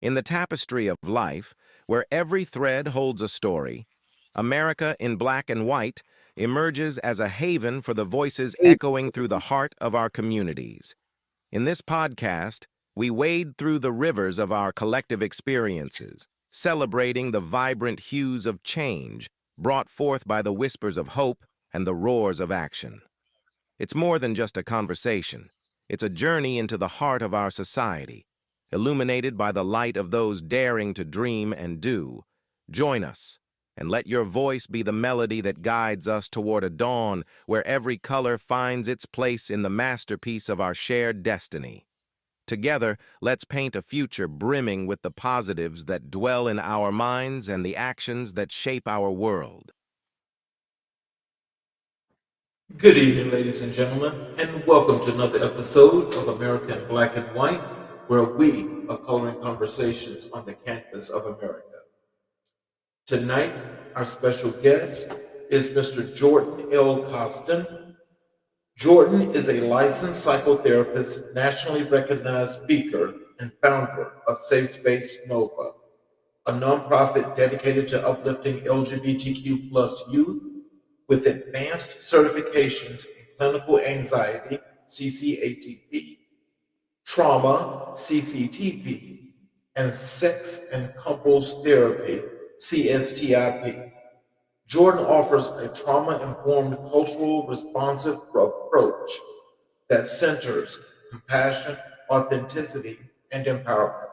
In the tapestry of life, where every thread holds a story, America in black and white emerges as a haven for the voices echoing through the heart of our communities. In this podcast, we wade through the rivers of our collective experiences, celebrating the vibrant hues of change brought forth by the whispers of hope and the roars of action. It's more than just a conversation. It's a journey into the heart of our society, illuminated by the light of those daring to dream and do. Join us, and let your voice be the melody that guides us toward a dawn where every color finds its place in the masterpiece of our shared destiny. Together, let's paint a future brimming with the positives that dwell in our minds and the actions that shape our world. Good evening, ladies and gentlemen, and welcome to another episode of America in Black and White, where we are coloring conversations on the campus of America. Tonight, our special guest is Mr. Jordan L. Costen. Jordan is a licensed psychotherapist, nationally recognized speaker, and founder of Safe Space Nova, a nonprofit dedicated to uplifting LGBTQ plus youth with advanced certifications in clinical anxiety, CCATP, trauma, CCTP, and sex and couples therapy, CSTIP. Jordan offers a trauma informed, cultural responsive approach that centers compassion, authenticity, and empowerment.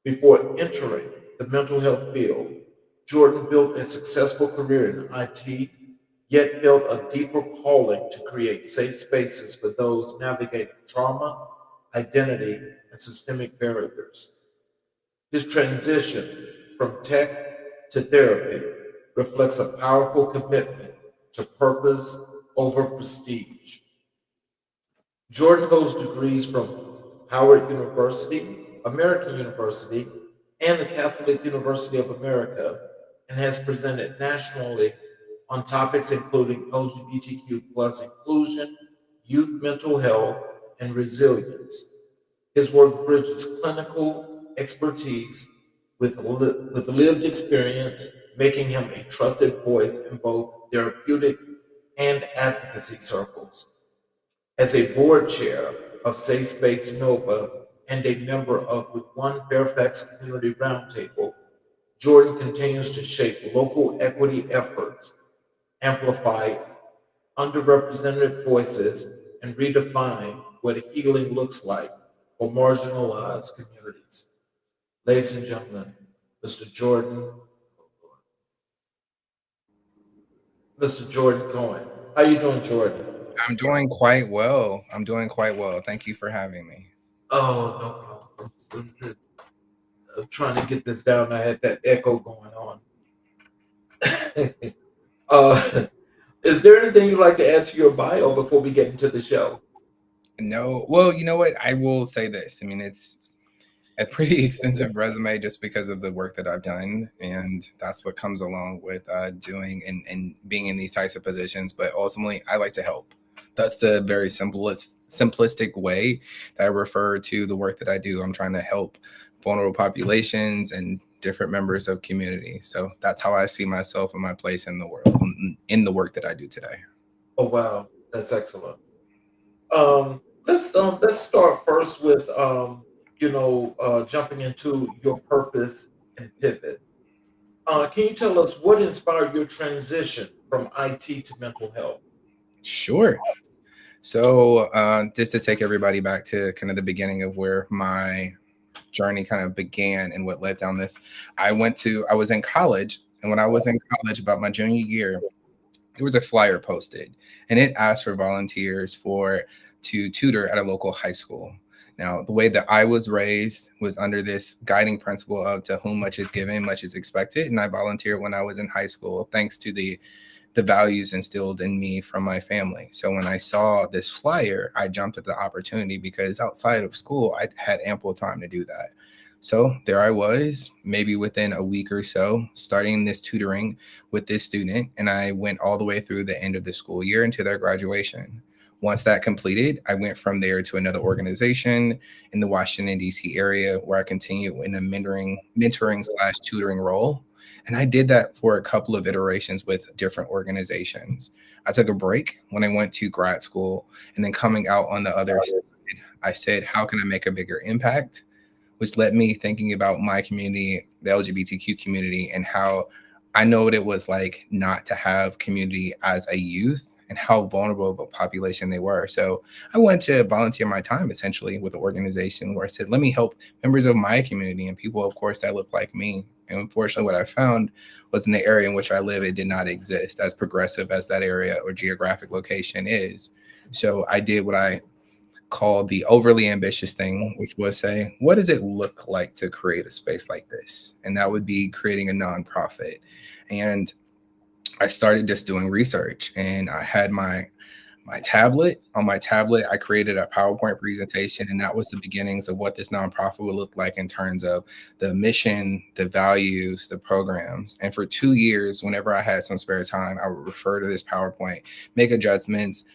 Before entering the mental health field, Jordan built a successful career in IT, yet felt a deeper calling to create safe spaces for those navigating trauma, identity, and systemic barriers. His transition from tech to therapy reflects a powerful commitment to purpose over prestige. Jordan holds degrees from Howard University, American University, and the Catholic University of America, and has presented nationally on topics including LGBTQ plus inclusion, youth mental health, and resilience. His work bridges clinical expertise with lived experience, making him a trusted voice in both therapeutic and advocacy circles. As a board chair of Safe Space Nova and a member of the One Fairfax Community Roundtable, Jordan continues to shape local equity efforts, amplify underrepresented voices, and redefine what healing looks like for marginalized communities. Ladies and gentlemen, Mr. Jordan, Mr. Jordan Cohen. How you doing, Jordan? I'm doing quite well. I'm doing quite well. Thank you for having me. Oh, no problem. I'm trying to get this down. I had that echo going on. uh, is there anything you'd like to add to your bio before we get into the show? No, well, you know what? I will say this. I mean, it's a pretty extensive resume just because of the work that I've done. And that's what comes along with doing and being in these types of positions. But ultimately, I like to help. That's the very simplistic way that I refer to the work that I do. I'm trying to help vulnerable populations and different members of community. So that's how I see myself and my place in the world, in the work that I do today. Oh wow, that's excellent. Let's start first with jumping into your purpose and pivot. Can you tell us what inspired your transition from IT to mental health? Sure. So, just to take everybody back to kind of the beginning of where my journey kind of began and what led down this, I was in college. And when I was in college, about my junior year, there was a flyer posted and it asked for volunteers to tutor at a local high school. Now, the way that I was raised was under this guiding principle of to whom much is given, much is expected. And I volunteered when I was in high school, thanks to the values instilled in me from my family. So when I saw this flyer, I jumped at the opportunity because outside of school, I had ample time to do that. So there I was, maybe within a week or so, starting this tutoring with this student. And I went all the way through the end of the school year into their graduation. Once that completed, I went from there to another organization in the Washington, D.C. area where I continued in a mentoring slash tutoring role. And I did that for a couple of iterations with different organizations. I took a break when I went to grad school, and then coming out on the other side, I said, how can I make a bigger impact? Which led me thinking about my community, the LGBTQ community, and how I know what it was like not to have community as a youth and how vulnerable of a population they were. So I wanted to volunteer my time essentially with an organization where I said, let me help members of my community and people, of course, that look like me. And unfortunately, what I found was in the area in which I live, it did not exist as progressive as that area or geographic location is. So I did what I call the overly ambitious thing, which was say, what does it look like to create a space like this? And that would be creating a nonprofit. And I started just doing research, and I had my tablet. On my tablet, I created a PowerPoint presentation, and that was the beginnings of what this nonprofit would look like in terms of the mission, the values, the programs. And for 2 years, whenever I had some spare time, I would refer to this PowerPoint, make adjustments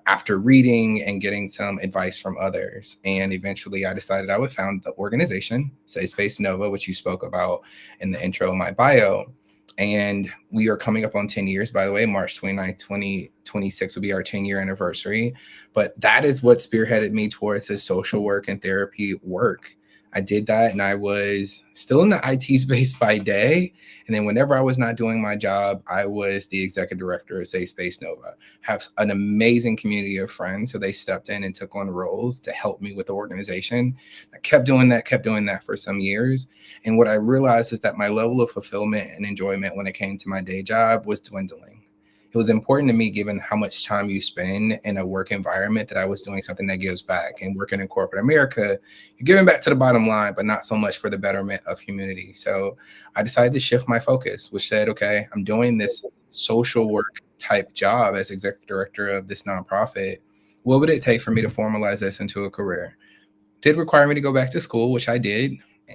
after reading and getting some advice from others. And eventually I decided I would found the organization, Safe Space Nova, which you spoke about in the intro of my bio. And we are coming up on 10 years, by the way. March 29th, 2026 will be our 10-year anniversary. But that is what spearheaded me towards this social work and therapy work. I did that, and I was still in the IT space by day. And then whenever I was not doing my job, I was the executive director of Safe Space Nova. Have an amazing community of friends. So they stepped in and took on roles to help me with the organization. I kept doing that for some years. And what I realized is that my level of fulfillment and enjoyment when it came to my day job was dwindling. It was important to me, given how much time you spend in a work environment, that I was doing something that gives back. And working in corporate America, you're giving back to the bottom line, but not so much for the betterment of humanity. So I decided to shift my focus, which said, okay, I'm doing this social work type job as executive director of this nonprofit. What would it take for me to formalize this into a career? Did require me to go back to school, which I did.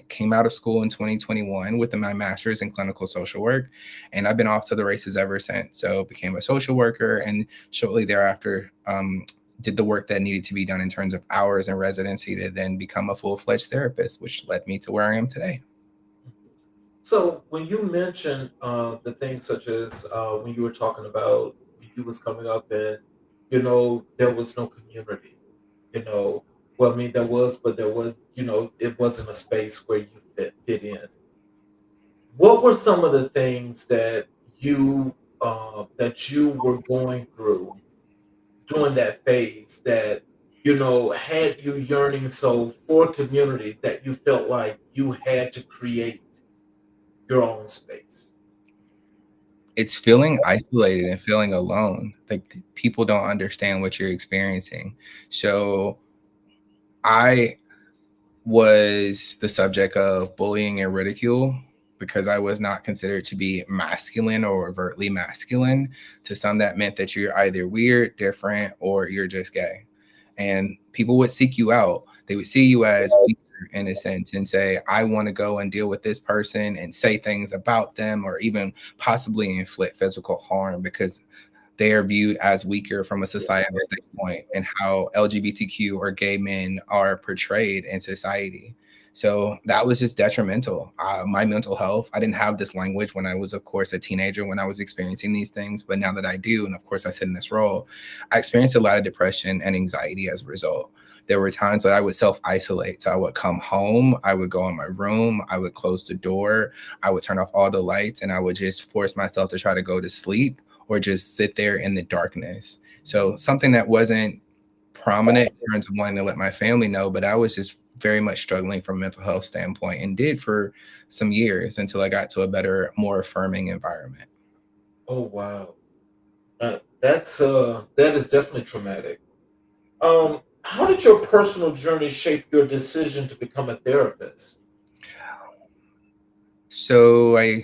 Came out of school in 2021 with my master's in clinical social work, and I've been off to the races ever since. So became a social worker, and shortly thereafter did the work that needed to be done in terms of hours and residency to then become a full-fledged therapist, which led me to where I am today. So when you mentioned the things such as when you were talking about you was coming up and there was no community, you know, well, I mean there was, but there was, it wasn't a space where you fit in. What were some of the things that you were going through during that phase that had you yearning so for community that you felt like you had to create your own space? It's feeling isolated and feeling alone. Like people don't understand what you're experiencing. So I was the subject of bullying and ridicule because I was not considered to be masculine or overtly masculine. To some, that meant that you're either weird, different, or you're just gay. And people would seek you out. They would see you as weaker in a sense and say, I want to go and deal with this person and say things about them or even possibly inflict physical harm because they are viewed as weaker from a societal standpoint and how LGBTQ or gay men are portrayed in society. So that was just detrimental. My mental health, I didn't have this language when I was, of course, a teenager when I was experiencing these things. But now that I do, and of course I sit in this role, I experienced a lot of depression and anxiety as a result. There were times that I would self-isolate. So I would come home, I would go in my room, I would close the door, I would turn off all the lights, and I would just force myself to try to go to sleep or just sit there in the darkness. So something that wasn't prominent in terms of wanting to let my family know, but I was just very much struggling from a mental health standpoint and did for some years until I got to a better, more affirming environment. Oh wow, that is definitely traumatic. How did your personal journey shape your decision to become a therapist? So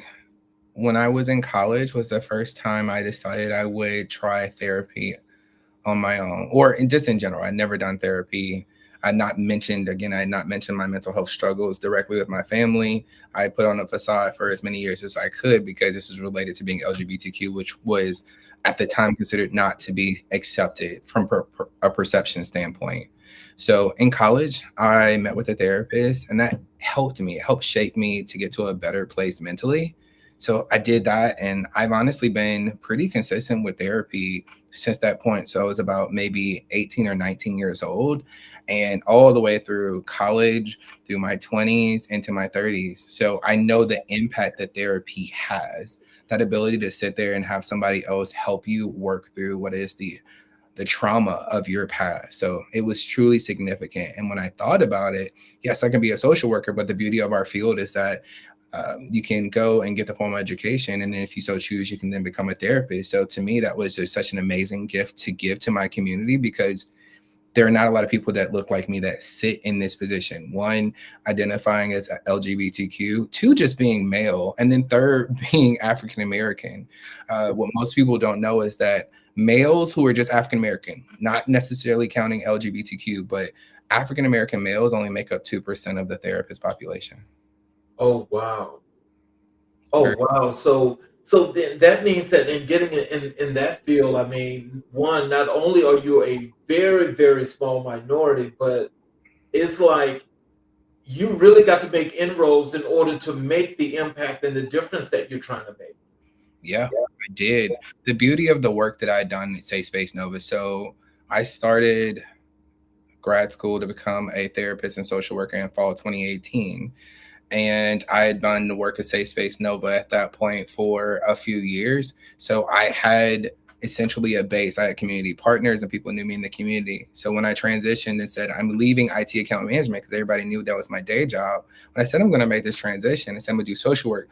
when I was in college was the first time I decided I would try therapy on my own, or just in general. I'd never done therapy. I had not mentioned my mental health struggles directly with my family. I put on a facade for as many years as I could because this is related to being LGBTQ, which was at the time considered not to be accepted from a perception standpoint. So in college, I met with a therapist, and that helped me. It helped shape me to get to a better place mentally. So I did that, and I've honestly been pretty consistent with therapy since that point. So I was about maybe 18 or 19 years old, and all the way through college, through my 20s, into my 30s. So I know the impact that therapy has, that ability to sit there and have somebody else help you work through what is the trauma of your past. So it was truly significant. And when I thought about it, yes, I can be a social worker, but the beauty of our field is that you can go and get the formal education. And then if you so choose, you can then become a therapist. So to me, that was just such an amazing gift to give to my community, because there are not a lot of people that look like me that sit in this position. One, identifying as LGBTQ, two, just being male, and then third, being African American. What most people don't know is that males who are just African American, not necessarily counting LGBTQ, but African American males only make up 2% of the therapist population. Oh wow. Oh wow. So then that means that in getting in that field, I mean, one, not only are you a very, very small minority, but it's like you really got to make inroads in order to make the impact and the difference that you're trying to make. Yeah, I did. The beauty of the work that I had done at Safe Space Nova. So I started grad school to become a therapist and social worker in fall 2018. And I had done the work at Safe Space Nova at that point for a few years. So I had essentially a base. I had community partners and people knew me in the community. So when I transitioned and said, I'm leaving IT account management, because everybody knew that was my day job. When I said, I'm going to make this transition and said, I'm going to do social work.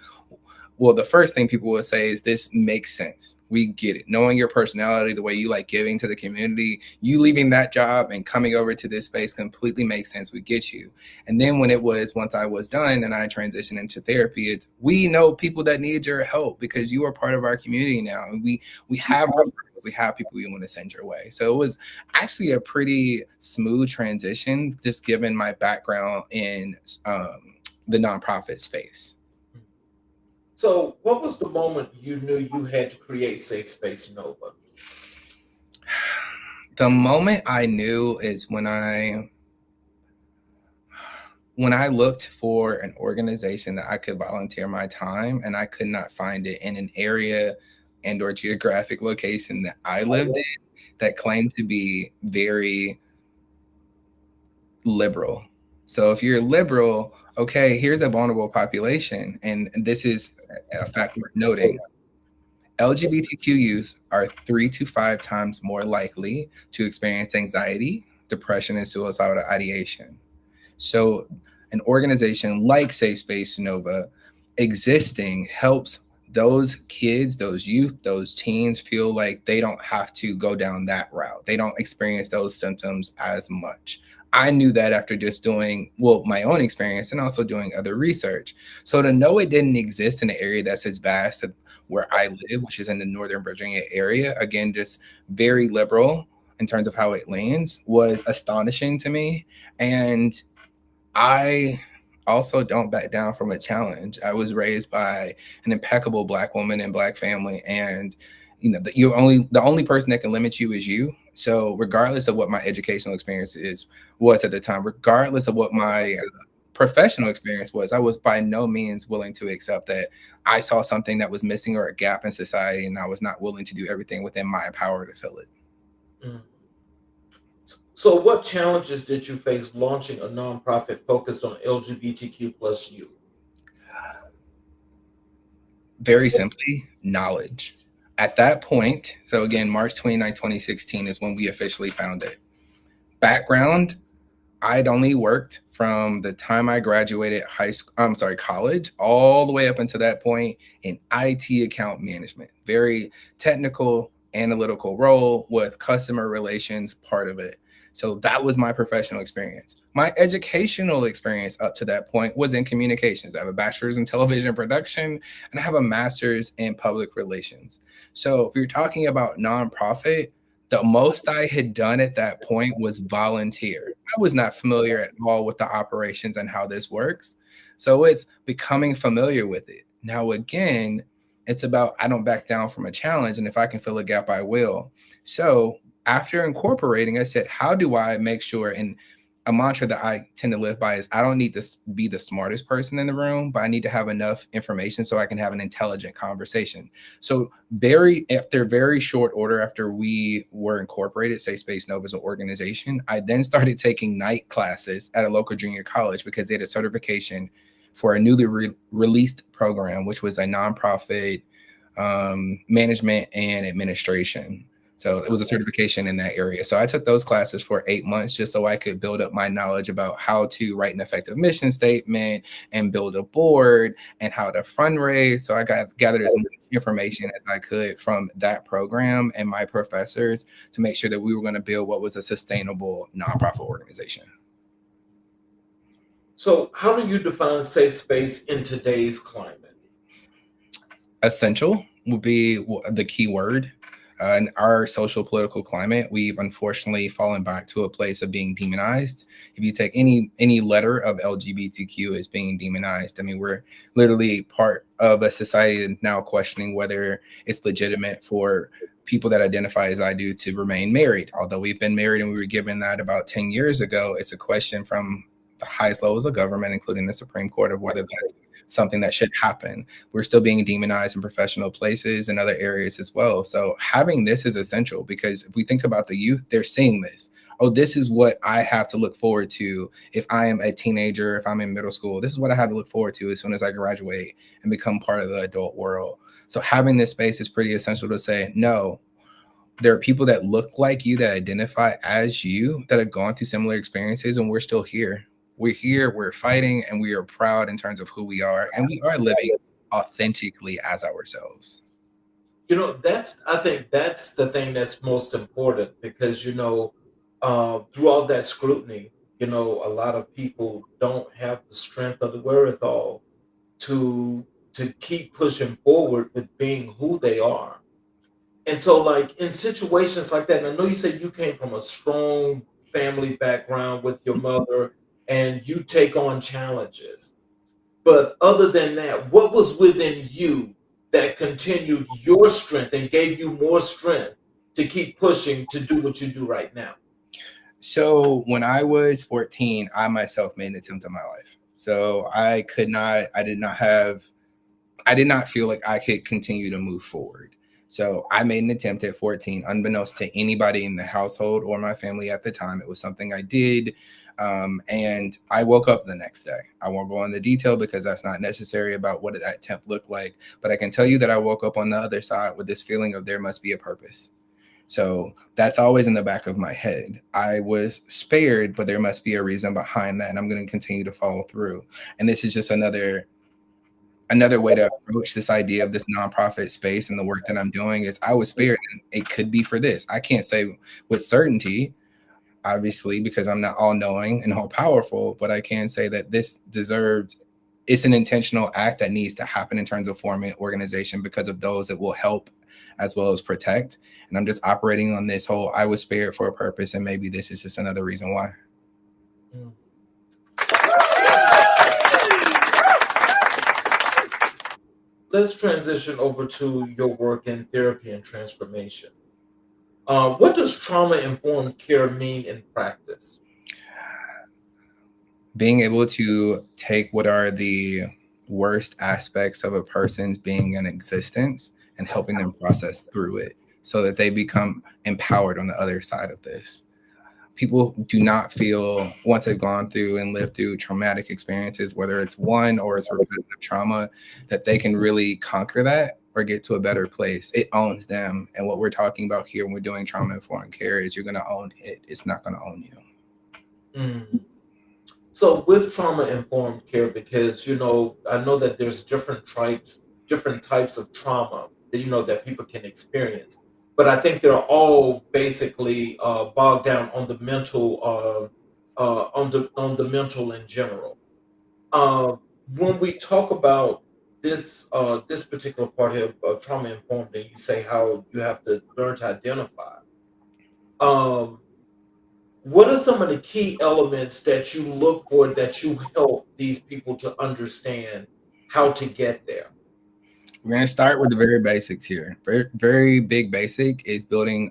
Well, the first thing people will say is, this makes sense. We get it. Knowing your personality, the way you like giving to the community, you leaving that job and coming over to this space completely makes sense. We get you. And then once I was done and I transitioned into therapy, it's, we know people that need your help because you are part of our community now. And we have referrals, we have people we want to send your way. So it was actually a pretty smooth transition, just given my background in the nonprofit space. So, what was the moment you knew you had to create Safe Space Nova? The moment I knew is when I looked for an organization that I could volunteer my time, and I could not find it in an area and or geographic location that I lived in that claimed to be very liberal. So if you're liberal, okay, here's a vulnerable population. And this is a fact worth noting. LGBTQ youth are 3 to 5 times more likely to experience anxiety, depression, and suicidal ideation. So an organization like Safe Space Nova existing helps those kids, those youth, those teens feel like they don't have to go down that route. They don't experience those symptoms as much. I knew that after just doing, my own experience and also doing other research. So to know it didn't exist in an area that's as vast as where I live, which is in the Northern Virginia area, again, just very liberal in terms of how it lands, was astonishing to me. And I also don't back down from a challenge. I was raised by an impeccable Black woman and Black family, and the only person that can limit you is you. So regardless of what my educational experience was at the time, regardless of what my professional experience was, I was by no means willing to accept that I saw something that was missing or a gap in society, and I was not willing to do everything within my power to fill it. Mm. So, what challenges did you face launching a nonprofit focused on LGBTQ plus youth? Very simply, knowledge. At that point, so again, March 29, 2016 is when we officially founded. Background, I'd only worked from the time I graduated college, all the way up until that point in IT account management. Very technical, analytical role with customer relations part of it. So that was my professional experience. My educational experience up to that point was in communications. I have a bachelor's in television production, and I have a master's in public relations. So if you're talking about nonprofit, the most I had done at that point was volunteer. I was not familiar at all with the operations and how this works. So it's becoming familiar with it. Now, again, It's about I don't back down from a challenge, and if I can fill a gap, I will. So after incorporating, I said, how do I make sure? And a mantra that I tend to live by is I don't need to be the smartest person in the room, but I need to have enough information so I can have an intelligent conversation. So very short order after we were incorporated, Safe Space Nova as an organization, I then started taking night classes at a local junior college because they had a certification for a newly released program, which was a nonprofit management and administration. So it was a certification in that area. So I took those classes for 8 months just so I could build up my knowledge about how to write an effective mission statement and build a board and how to fundraise. So I gathered as much information as I could from that program and my professors to make sure that we were going to build what was a sustainable nonprofit organization. So, how do you define safe space in today's climate? Essential would be the key word. In our social political climate, we've unfortunately fallen back to a place of being demonized. If you take any letter of LGBTQ as being demonized, I mean, we're literally part of a society now questioning whether it's legitimate for people that identify as I do to remain married. Although we've been married and we were given that about 10 years ago, it's a question from the highest levels of government, including the Supreme Court, of whether that's something that should happen. We're still being demonized in professional places and other areas as well. So having this is essential because if we think about the youth, they're seeing this. Oh, this is what I have to look forward to if I am a teenager, if I'm in middle school. This is what I have to look forward to as soon as I graduate and become part of the adult world. So having this space is pretty essential to say, no, there are people that look like you, that identify as you, that have gone through similar experiences, and we're still here. We're here, we're fighting, and we are proud in terms of who we are, and we are living authentically as ourselves. I think that's the thing that's most important because, through all that scrutiny, a lot of people don't have the strength or the wherewithal to keep pushing forward with being who they are. And so, like in situations like that, and I know you said you came from a strong family background with your mother and you take on challenges. But other than that, what was within you that continued your strength and gave you more strength to keep pushing to do what you do right now? So when I was 14, I myself made an attempt on my life. So I did not feel like I could continue to move forward. So I made an attempt at 14, unbeknownst to anybody in the household or my family at the time. It was something I did. And I woke up the next day. I won't go into detail because that's not necessary about what that attempt looked like. But I can tell you that I woke up on the other side with this feeling of there must be a purpose. So that's always in the back of my head. I was spared, but there must be a reason behind that. And I'm going to continue to follow through. And this is just another way to approach this idea of this nonprofit space and the work that I'm doing is I was spared and it could be for this. I can't say with certainty, obviously, because I'm not all knowing and all powerful, but I can say that it's an intentional act that needs to happen in terms of forming an organization because of those that will help as well as protect. And I'm just operating on this whole, I was spared for a purpose. And maybe this is just another reason why. Mm. Let's transition over to your work in therapy and transformation. What does trauma informed care mean in practice? Being able to take what are the worst aspects of a person's being in existence and helping them process through it so that they become empowered on the other side of this. People do not feel, once they've gone through and lived through traumatic experiences, whether it's one or it's repetitive trauma, that they can really conquer that or get to a better place. It owns them. And what we're talking about here when we're doing trauma-informed care is you're going to own it. It's not going to own you. Mm. So with trauma informed care, because I know that there's different types of trauma that that people can experience, but I think they're all basically bogged down on the mental, on the mental in general. Uh, when we talk about this particular part here of trauma informed, and you say how you have to learn to identify. Um, what are some of the key elements that you look for that you help these people to understand how to get there? We're going to start with the very basics here. Very, very big basic is building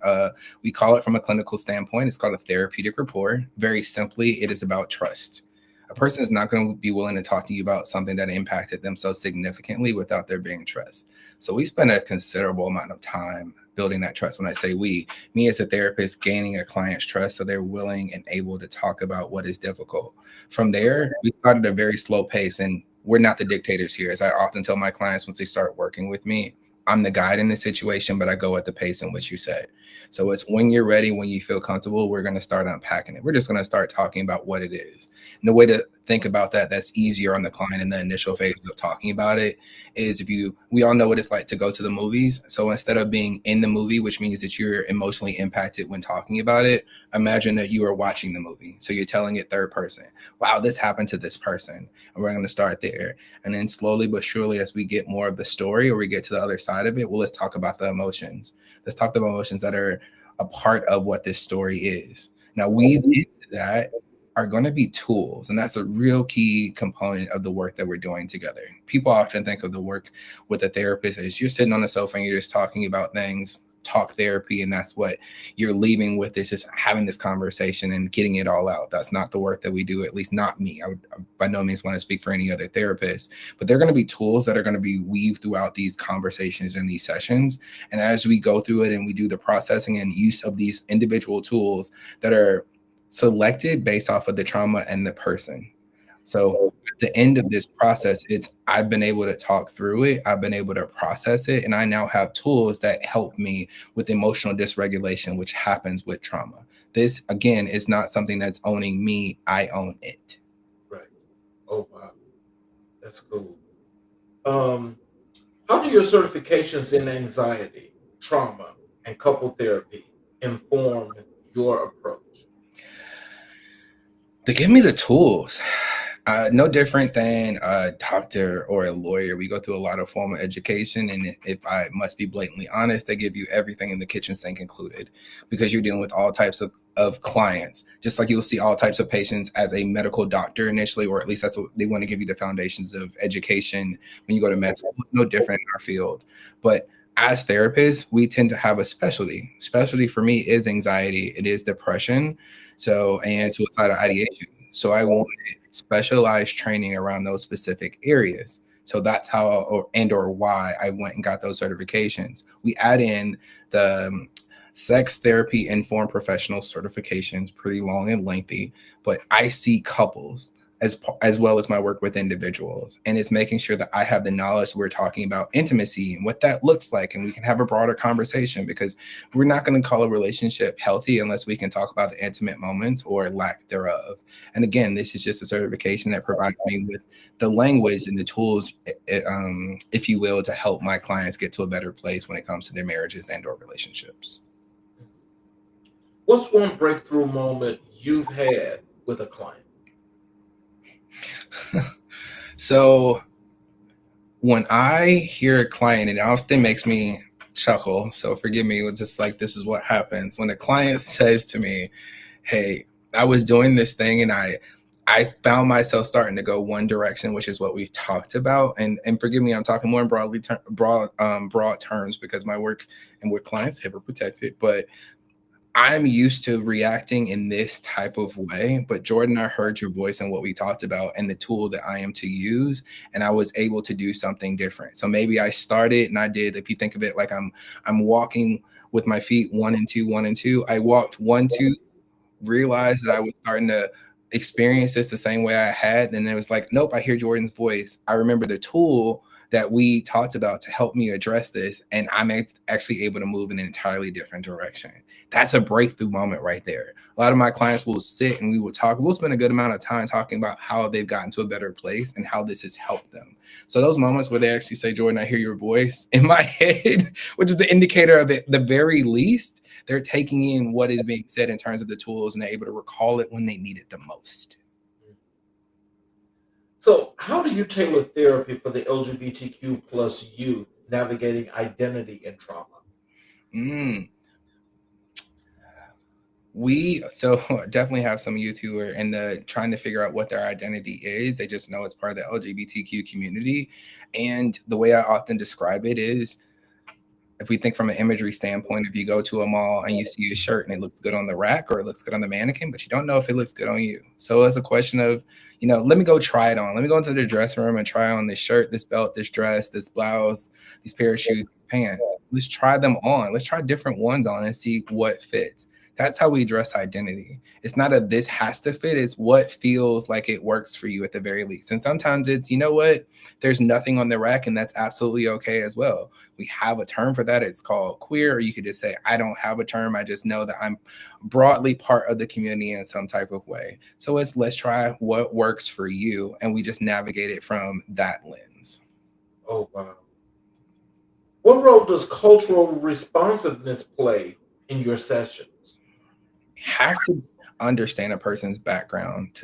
we call it from a clinical standpoint, it's called a therapeutic rapport. Very simply, it is about trust. A person is not going to be willing to talk to you about something that impacted them so significantly without there being trust. So we spend a considerable amount of time building that trust. When I say we, me as a therapist, gaining a client's trust so they're willing and able to talk about what is difficult. From there, we started a very slow pace, and we're not the dictators here. As I often tell my clients once they start working with me, I'm the guide in the situation, but I go at the pace in which you said. So it's when you're ready, when you feel comfortable, we're going to start unpacking it. We're just going to start talking about what it is. And the way to think about that, that's easier on the client in the initial phases of talking about it, is we all know what it's like to go to the movies. So instead of being in the movie, which means that you're emotionally impacted when talking about it, imagine that you are watching the movie. So you're telling it third person. Wow, this happened to this person. And we're going to start there. And then slowly but surely, as we get more of the story or we get to the other side of it, well, let's talk about the emotions. Let's talk about emotions that are a part of what this story is. Now, weaved into that are going to be tools. And that's a real key component of the work that we're doing together. People often think of the work with a therapist as you're sitting on the sofa and you're just talking about things, talk therapy, and that's what you're leaving with, is just having this conversation and getting it all out. That's not the work that we do, at least not me. I by no means want to speak for any other therapist, but they're going to be tools that are going to be weaved throughout these conversations and these sessions. And as we go through it and we do the processing and use of these individual tools that are selected based off of the trauma and the person. So at the end of this process, I've been able to talk through it. I've been able to process it. And I now have tools that help me with emotional dysregulation, which happens with trauma. This, again, is not something that's owning me. I own it. Right. Oh, wow. That's cool. How do your certifications in anxiety, trauma, and couple therapy inform your approach? They give me the tools. No different than a doctor or a lawyer. We go through a lot of formal education, and if I must be blatantly honest, they give you everything in the kitchen sink included, because you're dealing with all types of clients. Just like you'll see all types of patients as a medical doctor initially, or at least that's what they want to give you, the foundations of education when you go to med school. It's no different in our field. But as therapists, we tend to have a specialty. Specialty for me is anxiety. It is depression. And suicidal ideation. So I wanted specialized training around those specific areas. So that's how, or why I went and got those certifications. We add in the sex therapy informed professional certifications, pretty long and lengthy, but I see couples as well as my work with individuals. And it's making sure that I have the knowledge. We're talking about intimacy and what that looks like, and we can have a broader conversation, because we're not going to call a relationship healthy unless we can talk about the intimate moments or lack thereof. And again, this is just a certification that provides me with the language and the tools, if you will, to help my clients get to a better place when it comes to their marriages and or relationships. What's one breakthrough moment you've had with a client? So when I hear a client, and it often makes me chuckle, so forgive me, it's just like, this is what happens when a client says to me, hey, I was doing this thing and I found myself starting to go one direction, which is what we talked about. And forgive me, I'm talking more in broad terms, because my work and with clients HIPAA protected, but I'm used to reacting in this type of way. But Jordan, I heard your voice and what we talked about and the tool that I am to use, and I was able to do something different. So maybe I started and I did, if you think of it like I'm walking with my feet 1 and 2, 1 and 2. I walked 1, 2, realized that I was starting to experience this the same way I had. And it was like, nope, I hear Jordan's voice. I remember the tool that we talked about to help me address this, and I'm actually able to move in an entirely different direction. That's a breakthrough moment right there. A lot of my clients will sit and we will talk. We'll spend a good amount of time talking about how they've gotten to a better place and how this has helped them. So those moments where they actually say, Jordan, I hear your voice in my head, which is the indicator of it, the very least, they're taking in what is being said in terms of the tools, and they're able to recall it when they need it the most. So how do you tailor therapy for the LGBTQ plus youth navigating identity and trauma? We so definitely have some youth who are in the trying to figure out what their identity is. They just know it's part of the LGBTQ community. And the way I often describe it is, if we think from an imagery standpoint, if you go to a mall and you see a shirt and it looks good on the rack or it looks good on the mannequin, but you don't know if it looks good on you. So it's a question of, let me go try it on. Let me go into the dressing room and try on this shirt, this belt, this dress, this blouse, these pair of shoes, pants. Let's try them on. Let's try different ones on and see what fits. That's how we address identity. It's not a this has to fit, it's what feels like it works for you at the very least. And sometimes it's, what? There's nothing on the rack, and that's absolutely okay as well. We have a term for that. It's called queer, or you could just say, I don't have a term. I just know that I'm broadly part of the community in some type of way. So let's try what works for you, and we just navigate it from that lens. Oh, wow. What role does cultural responsiveness play in your sessions? Have to understand a person's background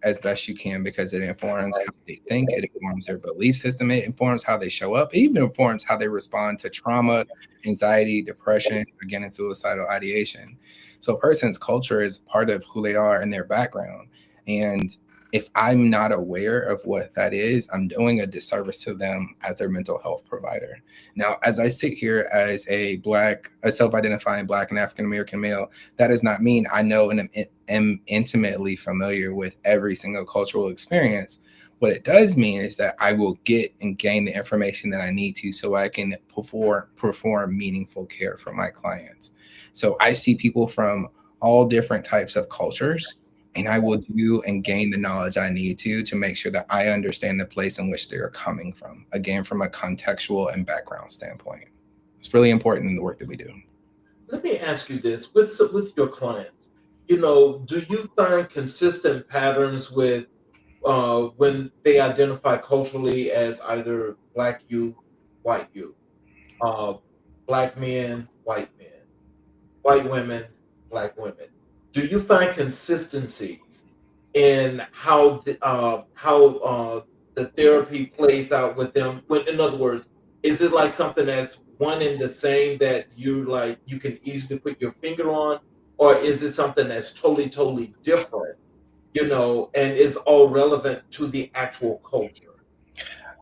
as best you can, because it informs how they think, it informs their belief system, it informs how they show up, it even informs how they respond to trauma, anxiety, depression, again, and suicidal ideation. So a person's culture is part of who they are and their background. And if I'm not aware of what that is, I'm doing a disservice to them as their mental health provider. Now, as I sit here as a self-identifying Black and African-American male, that does not mean I know and am intimately familiar with every single cultural experience. What it does mean is that I will get and gain the information that I need to so I can perform meaningful care for my clients. So I see people from all different types of cultures, and I will do and gain the knowledge I need to make sure that I understand the place in which they're coming from, again, from a contextual and background standpoint. It's really important in the work that we do. Let me ask you this, with your clients, do you find consistent patterns with when they identify culturally as either Black youth, white youth, uh, Black men, white women, Black women? Do you find consistencies in how the therapy plays out with them? In other words, is it like something that's one and the same that you can easily put your finger on, or is it something that's totally different? And is all relevant to the actual culture?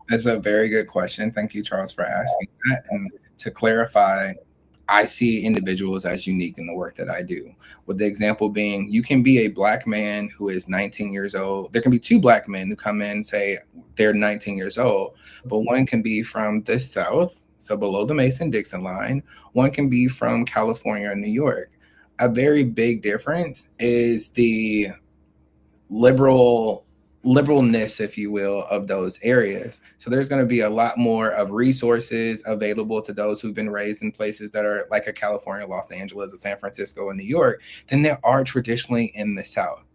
That's a very good question. Thank you, Charles, for asking that. And to clarify, I see individuals as unique in the work that I do. With the example being, you can be a Black man who is 19 years old. There can be two Black men who come in and say they're 19 years old, but one can be from the South, so below the Mason-Dixon line. One can be from California or New York. A very big difference is the liberalness, if you will, of those areas. So there's going to be a lot more of resources available to those who've been raised in places that are like a California, Los Angeles, a San Francisco, and New York than there are traditionally in the South.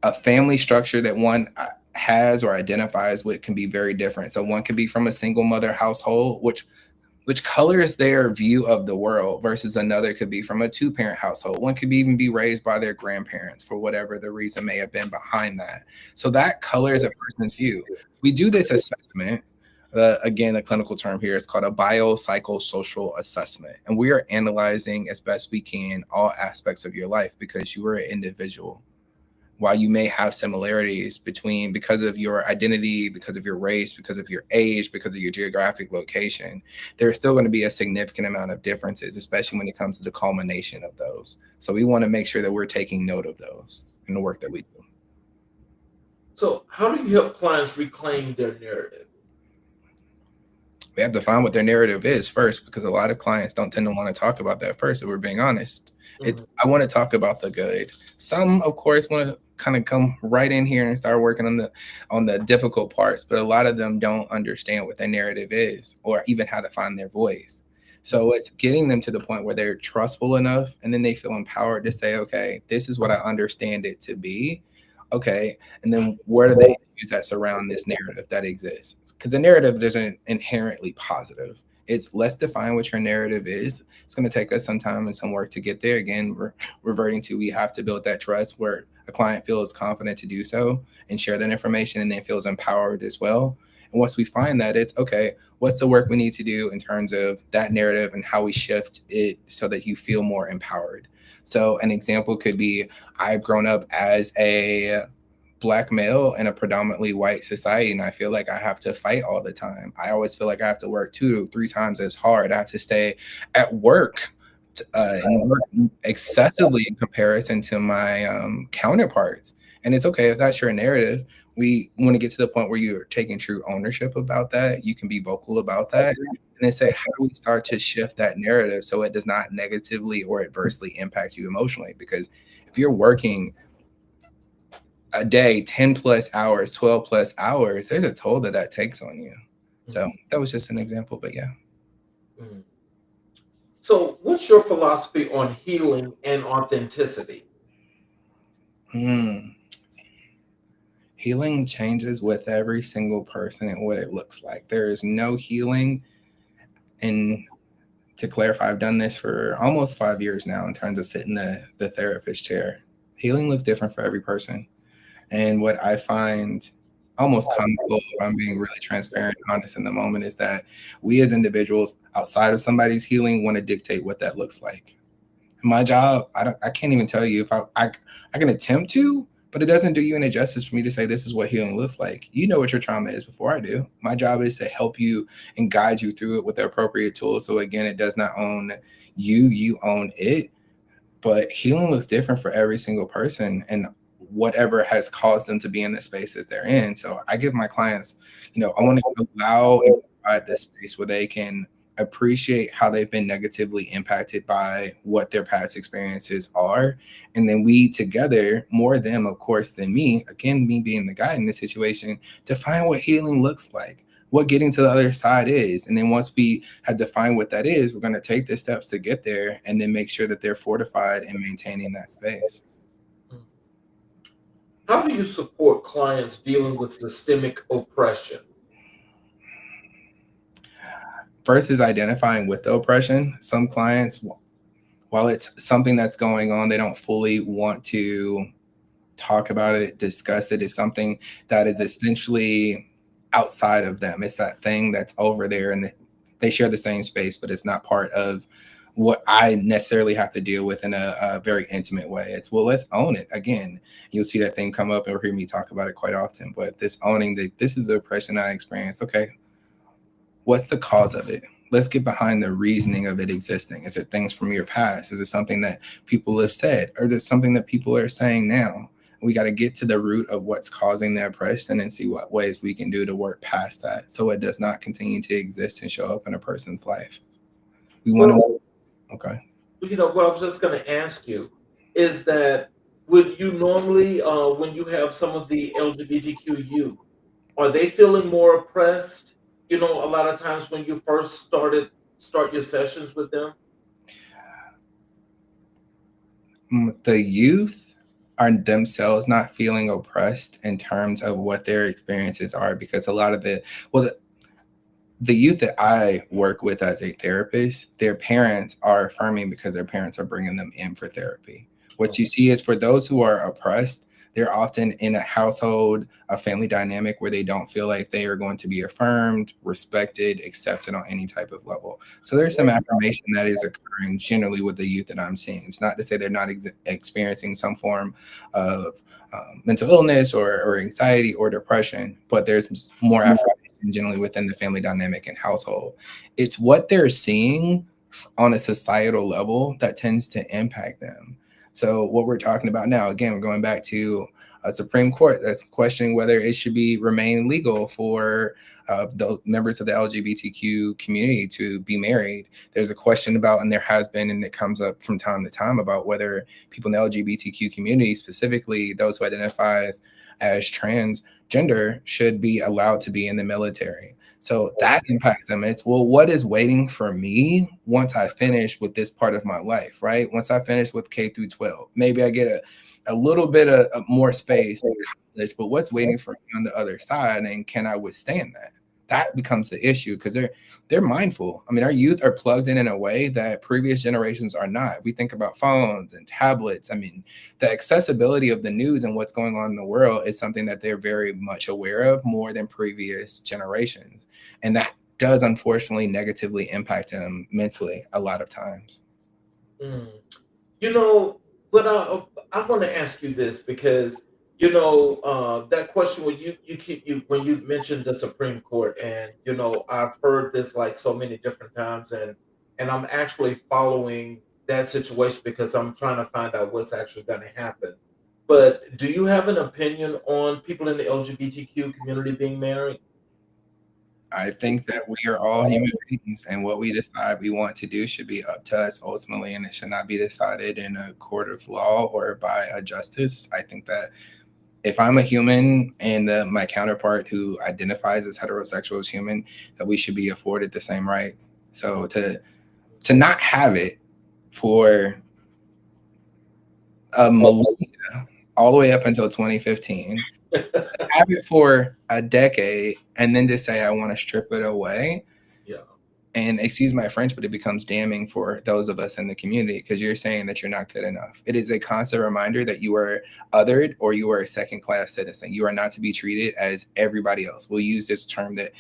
A family structure that one has or identifies with can be very different. So one could be from a single mother household, which colors their view of the world, versus another could be from a two-parent household. One could even be raised by their grandparents for whatever the reason may have been behind that. So that colors a person's view. We do this assessment. Again, the clinical term here is called a biopsychosocial assessment. And we are analyzing as best we can all aspects of your life, because you are an individual. While you may have similarities because of your identity, because of your race, because of your age, because of your geographic location, there's still going to be a significant amount of differences, especially when it comes to the culmination of those. So we want to make sure that we're taking note of those in the work that we do. So how do you help clients reclaim their narrative? We have to find what their narrative is first, because a lot of clients don't tend to want to talk about that first, if we're being honest. I want to talk about the good. Some, of course, want to kind of come right in here and start working on the difficult parts, but a lot of them don't understand what their narrative is, or even how to find their voice. So it's getting them to the point where they're trustful enough, and then they feel empowered to say, okay, this is what I understand it to be. Okay. And then where do they use that surround this narrative that exists? Because the narrative isn't inherently positive. It's, let's define what your narrative is. It's going to take us some time and some work to get there. Again, we're reverting to, we have to build that trust where a client feels confident to do so and share that information, and then feels empowered as well. And once we find that, it's okay, what's the work we need to do in terms of that narrative and how we shift it so that you feel more empowered? So an example could be, I've grown up as a Black male in a predominantly white society, and I feel like I have to fight all the time. I always feel like I have to work 2 to 3 times as hard. I have to stay at work and work excessively in comparison to my counterparts. And it's okay if that's your narrative. We want to get to the point where you're taking true ownership about that. You can be vocal about that, and then say, how do we start to shift that narrative so it does not negatively or adversely impact you emotionally? Because if you're working a day, 10 plus hours, 12 plus hours, there's a toll that that takes on you. So that was just an example, but yeah. Mm. So, what's your philosophy on healing and authenticity? Healing changes with every single person and what it looks like. There is no healing. And to clarify, I've done this for almost 5 years now in terms of sitting the therapist chair. Healing looks different for every person. And what I find almost comical, if I'm being really transparent and honest in the moment, is that we as individuals outside of somebody's healing want to dictate what that looks like. My job, I can't even tell you if I can attempt to, but it doesn't do you any justice for me to say this is what healing looks like. You know what your trauma is before I do. My job is to help you and guide you through it with the appropriate tools. So again, it does not own you, you own it. But healing looks different for every single person and whatever has caused them to be in the space that they're in. So I give my clients, I want to allow and provide this space where they can appreciate how they've been negatively impacted by what their past experiences are. And then we together, more them, of course, than me, again, me being the guy in this situation, define what healing looks like, what getting to the other side is. And then once we have defined what that is, we're going to take the steps to get there and then make sure that they're fortified in maintaining that space. How do you support clients dealing with systemic oppression? First is identifying with the oppression. Some clients, while it's something that's going on, they don't fully want to talk about it, discuss it. It's something that is essentially outside of them. It's that thing that's over there and they share the same space, but it's not part of what I necessarily have to deal with in a very intimate way. It's, well, let's own it. Again, you'll see that thing come up and hear me talk about it quite often, but this owning that this is the oppression I experience. Okay, what's the cause of it? Let's get behind the reasoning of it existing. Is it things from your past? Is it something that people have said? Or is it something that people are saying now? We got to get to the root of what's causing the oppression and see what ways we can do to work past that so it does not continue to exist and show up in a person's life. We want to, okay. What I was just going to ask you is that would you normally, when you have some of the LGBTQ youth, are they feeling more oppressed? A lot of times when you first start your sessions with them. The youth are themselves not feeling oppressed in terms of what their experiences are, because a lot of the youth that I work with as a therapist, their parents are affirming because their parents are bringing them in for therapy. What you see is for those who are oppressed, they're often in a household, a family dynamic where they don't feel like they are going to be affirmed, respected, accepted on any type of level. So there's some affirmation that is occurring generally with the youth that I'm seeing. It's not to say they're not experiencing some form of mental illness or anxiety or depression, but there's more affirmation generally within the family dynamic and household. It's what they're seeing on a societal level that tends to impact them. So what we're talking about now, again, we're going back to a Supreme Court that's questioning whether it should remain legal for the members of the LGBTQ community to be married. There's a question about, and there has been, and it comes up from time to time, about whether people in the LGBTQ community, specifically those who identify as transgender, should be allowed to be in the military. So that impacts them. It's, well, what is waiting for me once I finish with this part of my life, right? Once I finish with K through 12, maybe I get a little bit of more space in college, but what's waiting for me on the other side, and can I withstand that? That becomes the issue, because they're mindful. I mean, our youth are plugged in a way that previous generations are not. We think about phones and tablets. I mean, the accessibility of the news and what's going on in the world is something that they're very much aware of, more than previous generations. And that does unfortunately negatively impact them mentally a lot of times. You know, but I want to ask you this because that question when you keep you when you mentioned the Supreme Court, and I've heard this like so many different times, and I'm actually following that situation because I'm trying to find out what's actually going to happen. But do you have an opinion on people in the LGBTQ community being married? I think that we are all human beings, and what we decide we want to do should be up to us ultimately, and it should not be decided in a court of law or by a justice. I think that if I'm a human and my counterpart who identifies as heterosexual is human, that we should be afforded the same rights. So to not have it for a millennia, all the way up until 2015, have it for a decade, and then to say I want to strip it away. Yeah. And excuse my French, but it becomes damning for those of us in the community because you're saying that you're not good enough. It is a constant reminder that you are othered or you are a second-class citizen. You are not to be treated as everybody else. We'll use this term that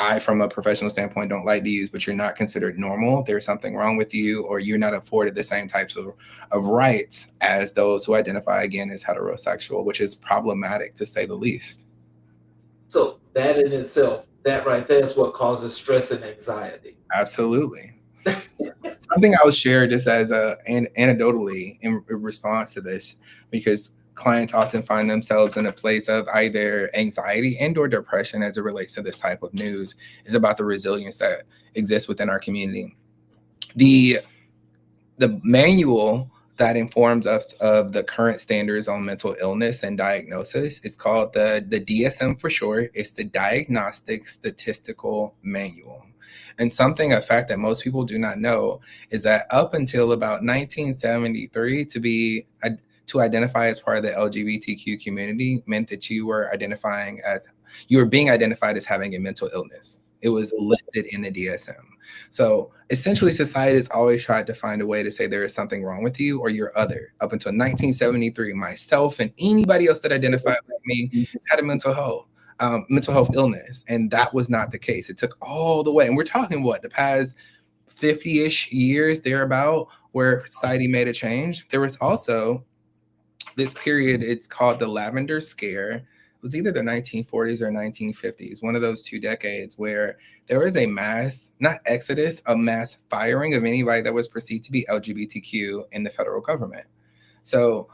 I, from a professional standpoint, don't like to use, but you're not considered normal. There's something wrong with you, or you're not afforded the same types of rights as those who identify, again, as heterosexual, which is problematic to say the least. So that in itself, that right there is what causes stress and anxiety. Absolutely. Something I will share just as anecdotally in response to this, because clients often find themselves in a place of either anxiety and or depression as it relates to this type of news, is about the resilience that exists within our community. The manual that informs us of the current standards on mental illness and diagnosis is called the DSM for short. It's the Diagnostic Statistical Manual. And a fact that most people do not know is that up until about 1973, to identify as part of the LGBTQ community meant that you were being identified as having a mental illness. It was listed in the DSM. So essentially, society has always tried to find a way to say there is something wrong with you or you're other. Up until 1973, myself and anybody else that identified like me had a mental health illness, and that was not the case. It took all the way, and we're talking the past 50-ish years thereabout, where society made a change. There was also this period, it's called the Lavender Scare. It was either the 1940s or 1950s, one of those two decades, where there was a mass, not exodus, a mass firing of anybody that was perceived to be LGBTQ in the federal government. So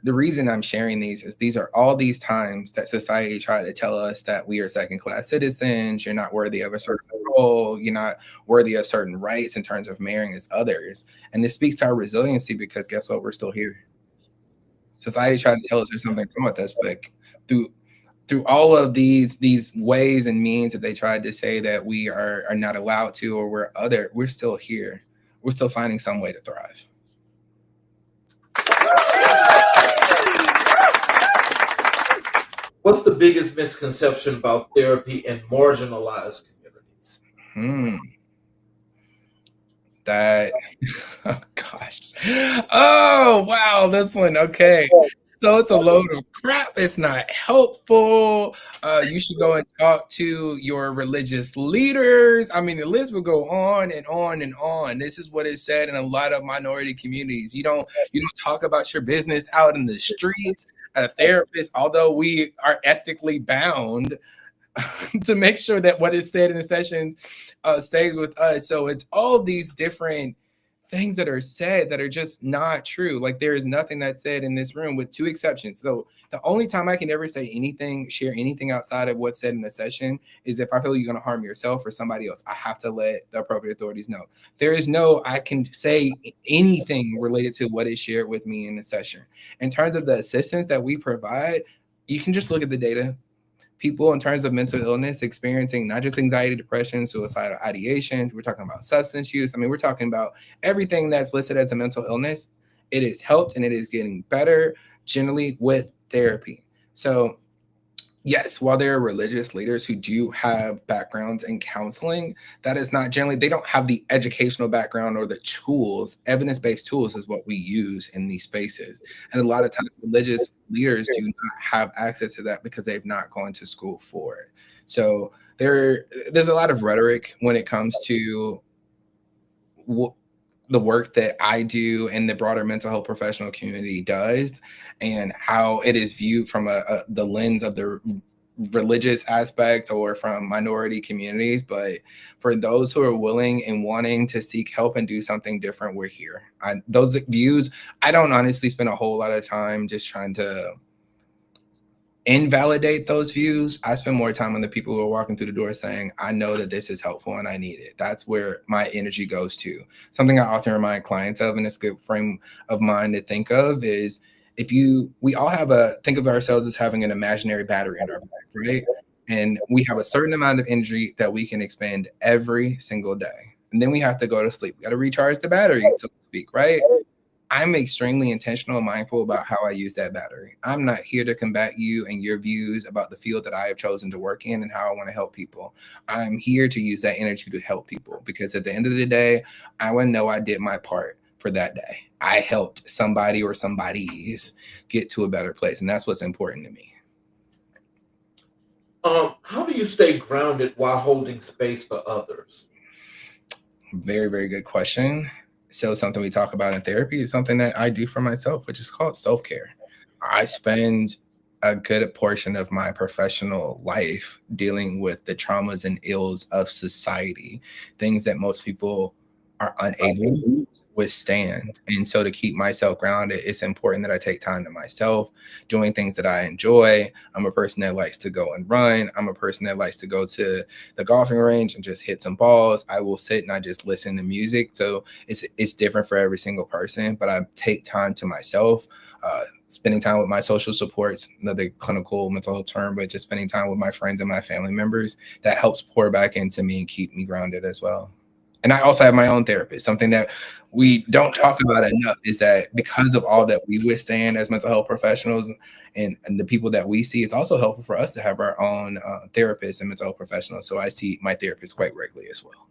the reason I'm sharing these is these are all these times that society tried to tell us that we are second-class citizens, you're not worthy of a certain role, you're not worthy of certain rights in terms of marrying as others. And this speaks to our resiliency because guess what? We're still here. Society tried to tell us there's something wrong with us, but through all of these ways and means that they tried to say that we are not allowed to or we're still here. We're still finding some way to thrive. What's the biggest misconception about therapy in marginalized communities? That, oh gosh. Oh, wow, this one. Okay. So it's a load of crap. It's not helpful. You should go and talk to your religious leaders. I mean, the list will go on and on and on. This is what is said in a lot of minority communities. You don't talk about your business out in the streets. A therapist, although we are ethically bound to make sure that what is said in the sessions stays with us. So it's all these different things that are said that are just not true. Like there is nothing that's said in this room with two exceptions. So the only time I can ever say anything, share anything outside of what's said in the session is if I feel you're going to harm yourself or somebody else. I have to let the appropriate authorities know. There is no, I can say anything related to what is shared with me in the session. In terms of the assistance that we provide, you can just look at the data. People in terms of mental illness experiencing not just anxiety, depression, suicidal ideations. We're talking about substance use. I mean, we're talking about everything that's listed as a mental illness. It is helped and it is getting better generally with therapy. So yes, while there are religious leaders who do have backgrounds in counseling, that is not generally, they don't have the educational background or the tools. Evidence-based tools is what we use in these spaces. And a lot of times religious leaders do not have access to that because they've not gone to school for it. So there's a lot of rhetoric when it comes to the work that I do and the broader mental health professional community does, and how it is viewed from the lens of the religious aspect or from minority communities. But for those who are willing and wanting to seek help and do something different, we're here. Those views, I don't honestly spend a whole lot of time just trying to invalidate those views. I spend more time on the people who are walking through the door saying, I know that this is helpful and I need it. That's where my energy goes to. Something I often remind clients of, and it's a good frame of mind to think of, is we all think of ourselves as having an imaginary battery in our back, right? And we have a certain amount of energy that we can expend every single day. And then we have to go to sleep. We got to recharge the battery, so to speak, right? I'm extremely intentional and mindful about how I use that battery. I'm not here to combat you and your views about the field that I have chosen to work in and how I want to help people. I'm here to use that energy to help people, because at the end of the day, I want to know I did my part for that day. I helped somebody or somebody's get to a better place. And that's what's important to me. How do you stay grounded while holding space for others? Very, very good question. So something we talk about in therapy is something that I do for myself, which is called self-care. I spend a good portion of my professional life dealing with the traumas and ills of society, things that most people are unable to withstand. And so to keep myself grounded, it's important that I take time to myself, doing things that I enjoy. I'm a person that likes to go and run. I'm a person that likes to go to the golfing range and just hit some balls. I will sit and I just listen to music. So it's different for every single person, but I take time to myself. Spending time with my social supports, another clinical mental health term, but just spending time with my friends and my family members, that helps pour back into me and keep me grounded as well. And I also have my own therapist. Something that we don't talk about enough is that because of all that we withstand as mental health professionals and the people that we see, it's also helpful for us to have our own therapists and mental health professionals. So I see my therapist quite regularly as well.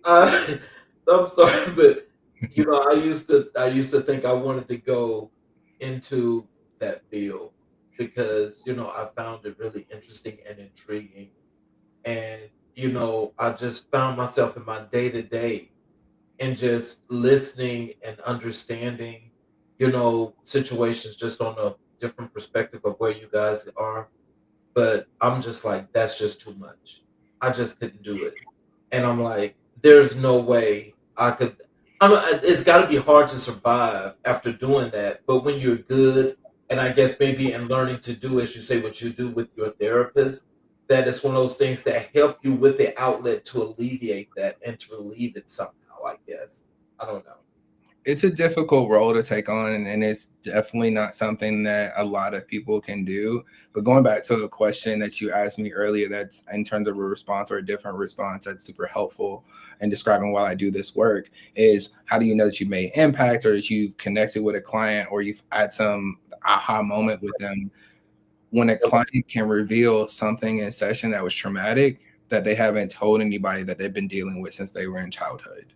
I'm sorry, but I used to think I wanted to go into that field because I found it really interesting and intriguing, and I just found myself in my day to day and just listening and understanding, situations just on a different perspective of where you guys are. But I'm just like, that's just too much. I just couldn't do it. And I'm like, there's no way I could. It's got to be hard to survive after doing that. But when you're good, and I guess maybe in learning to do, as you say, what you do with your therapist, that it's one of those things that help you with the outlet to alleviate that and to relieve it somehow, I guess. I don't know. It's a difficult role to take on, and it's definitely not something that a lot of people can do. But going back to a question that you asked me earlier, that's in terms of a response or a different response that's super helpful in describing why I do this work, is how do you know that you've made impact, or that you've connected with a client, or you've had some aha moment with them? When a client can reveal something in session that was traumatic that they haven't told anybody that they've been dealing with since they were in childhood.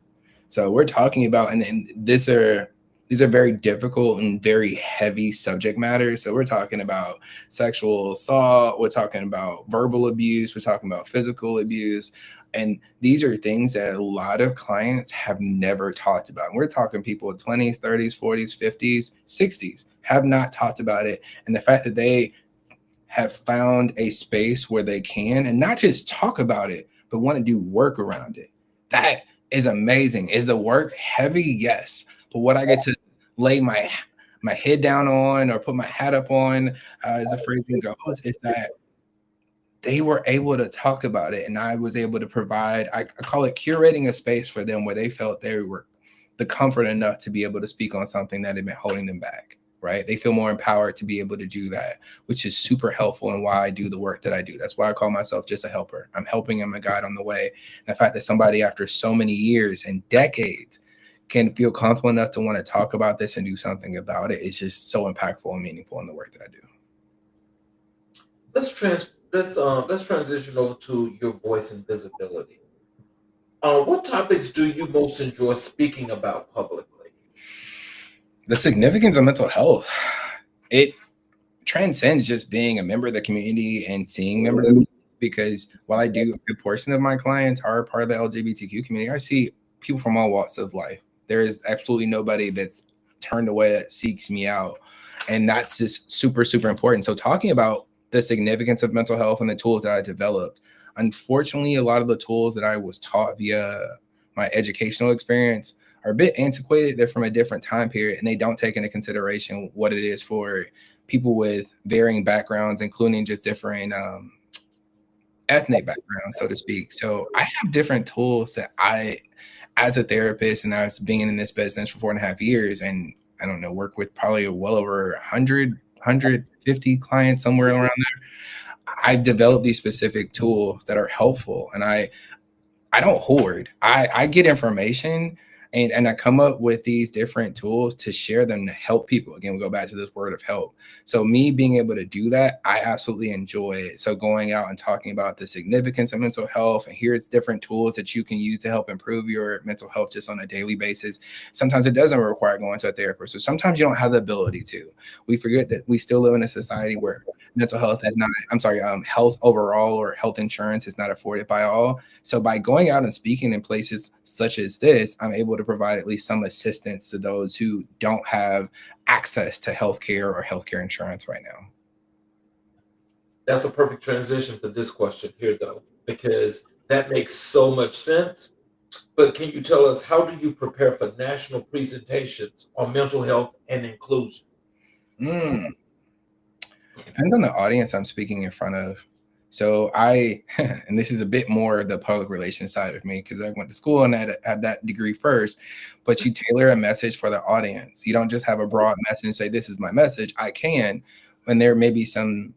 So we're talking about, and these are very difficult and very heavy subject matters. So we're talking about sexual assault, we're talking about verbal abuse, we're talking about physical abuse. And these are things that a lot of clients have never talked about. We're talking people in 20s, 30s, 40s, 50s, 60s have not talked about it. And the fact that they have found a space where they can, and not just talk about it, but want to do work around it. That is amazing. Is the work heavy? Yes. But what I get to lay my head down on, or put my hat up on, as the phrasing goes, is that they were able to talk about it. And I was able to provide, I call it curating a space for them where they felt they were the comfort enough to be able to speak on something that had been holding them back. Right? They feel more empowered to be able to do that, which is super helpful and why I do the work that I do. That's why I call myself just a helper. I'm helping them, a guide on the way. And the fact that somebody after so many years and decades can feel comfortable enough to want to talk about this and do something about it is just so impactful and meaningful in the work that I do. Let's transition over to your voice and visibility. What topics do you most enjoy speaking about publicly? The significance of mental health. It transcends just being a member of the community and seeing members of the because while I do, a good portion of my clients are part of the LGBTQ community, I see people from all walks of life. There is absolutely nobody that's turned away that seeks me out. And that's just super, super important. So talking about the significance of mental health and the tools that I developed, unfortunately, a lot of the tools that I was taught via my educational experience are a bit antiquated. They're from a different time period, and they don't take into consideration what it is for people with varying backgrounds, including just different ethnic backgrounds, so to speak. So I have different tools that I, as a therapist and as being in this business for 4.5 years, and I don't know, work with probably well over 150 clients, somewhere around there. I've developed these specific tools that are helpful, and I don't hoard. I get information, and I come up with these different tools to share them to help people. Again, we go back to this word of help. So me being able to do that, I absolutely enjoy it. So going out and talking about the significance of mental health, and here's different tools that you can use to help improve your mental health just on a daily basis. Sometimes it doesn't require going to a therapist, or sometimes you don't have the ability to. We forget that we still live in a society where mental health is not, health overall or health insurance is not afforded by all. So by going out and speaking in places such as this, I'm able to provide at least some assistance to those who don't have access to healthcare or healthcare insurance right now. That's a perfect transition for this question here, though, because that makes so much sense. But can you tell us, how do you prepare for national presentations on mental health and inclusion? Depends on the audience I'm speaking in front of. So I, and this is a bit more the public relations side of me, because I went to school and had that degree first, but you tailor a message for the audience. You don't just have a broad message and say, this is my message. I can, and there may be some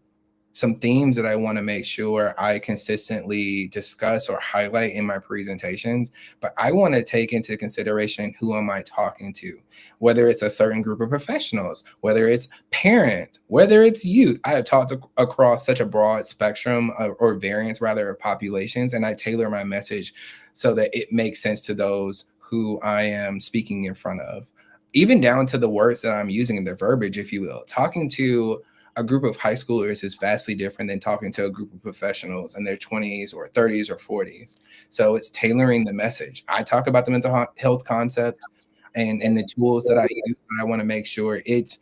themes that I want to make sure I consistently discuss or highlight in my presentations, but I want to take into consideration, who am I talking to? Whether it's a certain group of professionals, whether it's parents, whether it's youth. I have talked across such a broad spectrum or variance rather of populations, and I tailor my message so that it makes sense to those who I am speaking in front of, even down to the words that I'm using in the verbiage, if you will. Talking to a group of high schoolers is vastly different than talking to a group of professionals in their 20s or 30s or 40s. So it's tailoring the message. I talk about the mental health concepts and the tools that I use, but I want to make sure it's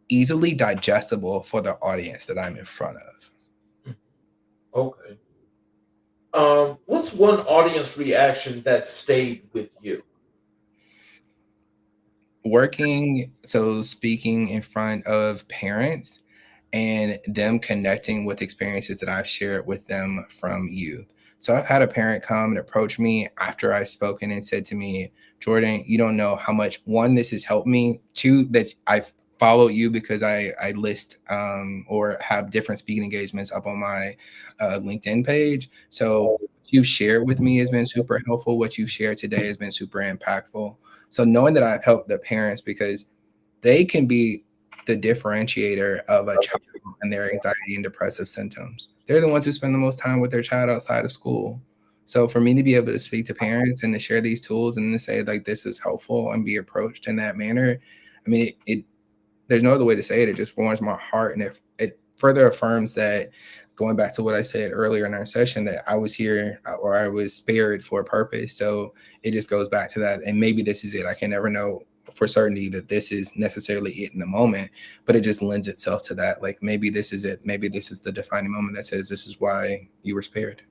easily digestible for the audience that I'm in front of. Okay. What's one audience reaction that stayed with you? Speaking in front of parents and them connecting with experiences that I've shared with them from youth. So I've had a parent come and approach me after I've spoken and said to me, Jordan, you don't know how much, one, this has helped me, two, that I follow you because I list or have different speaking engagements up on my LinkedIn page. So what you've shared with me has been super helpful. What you've shared today has been super impactful. So knowing that I've helped the parents, because they can be the differentiator of a child and their anxiety and depressive symptoms. They're the ones who spend the most time with their child outside of school. So for me to be able to speak to parents and to share these tools and to say, like, this is helpful and be approached in that manner, I mean, it there's no other way to say it. It just warms my heart, and it further affirms that, going back to what I said earlier in our session, that I was here or I was spared for a purpose. So it just goes back to that. And maybe this is it. I can never know for certainty that this is necessarily it in the moment, but it just lends itself to that. Like, maybe this is it. Maybe this is the defining moment that says this is why you were spared.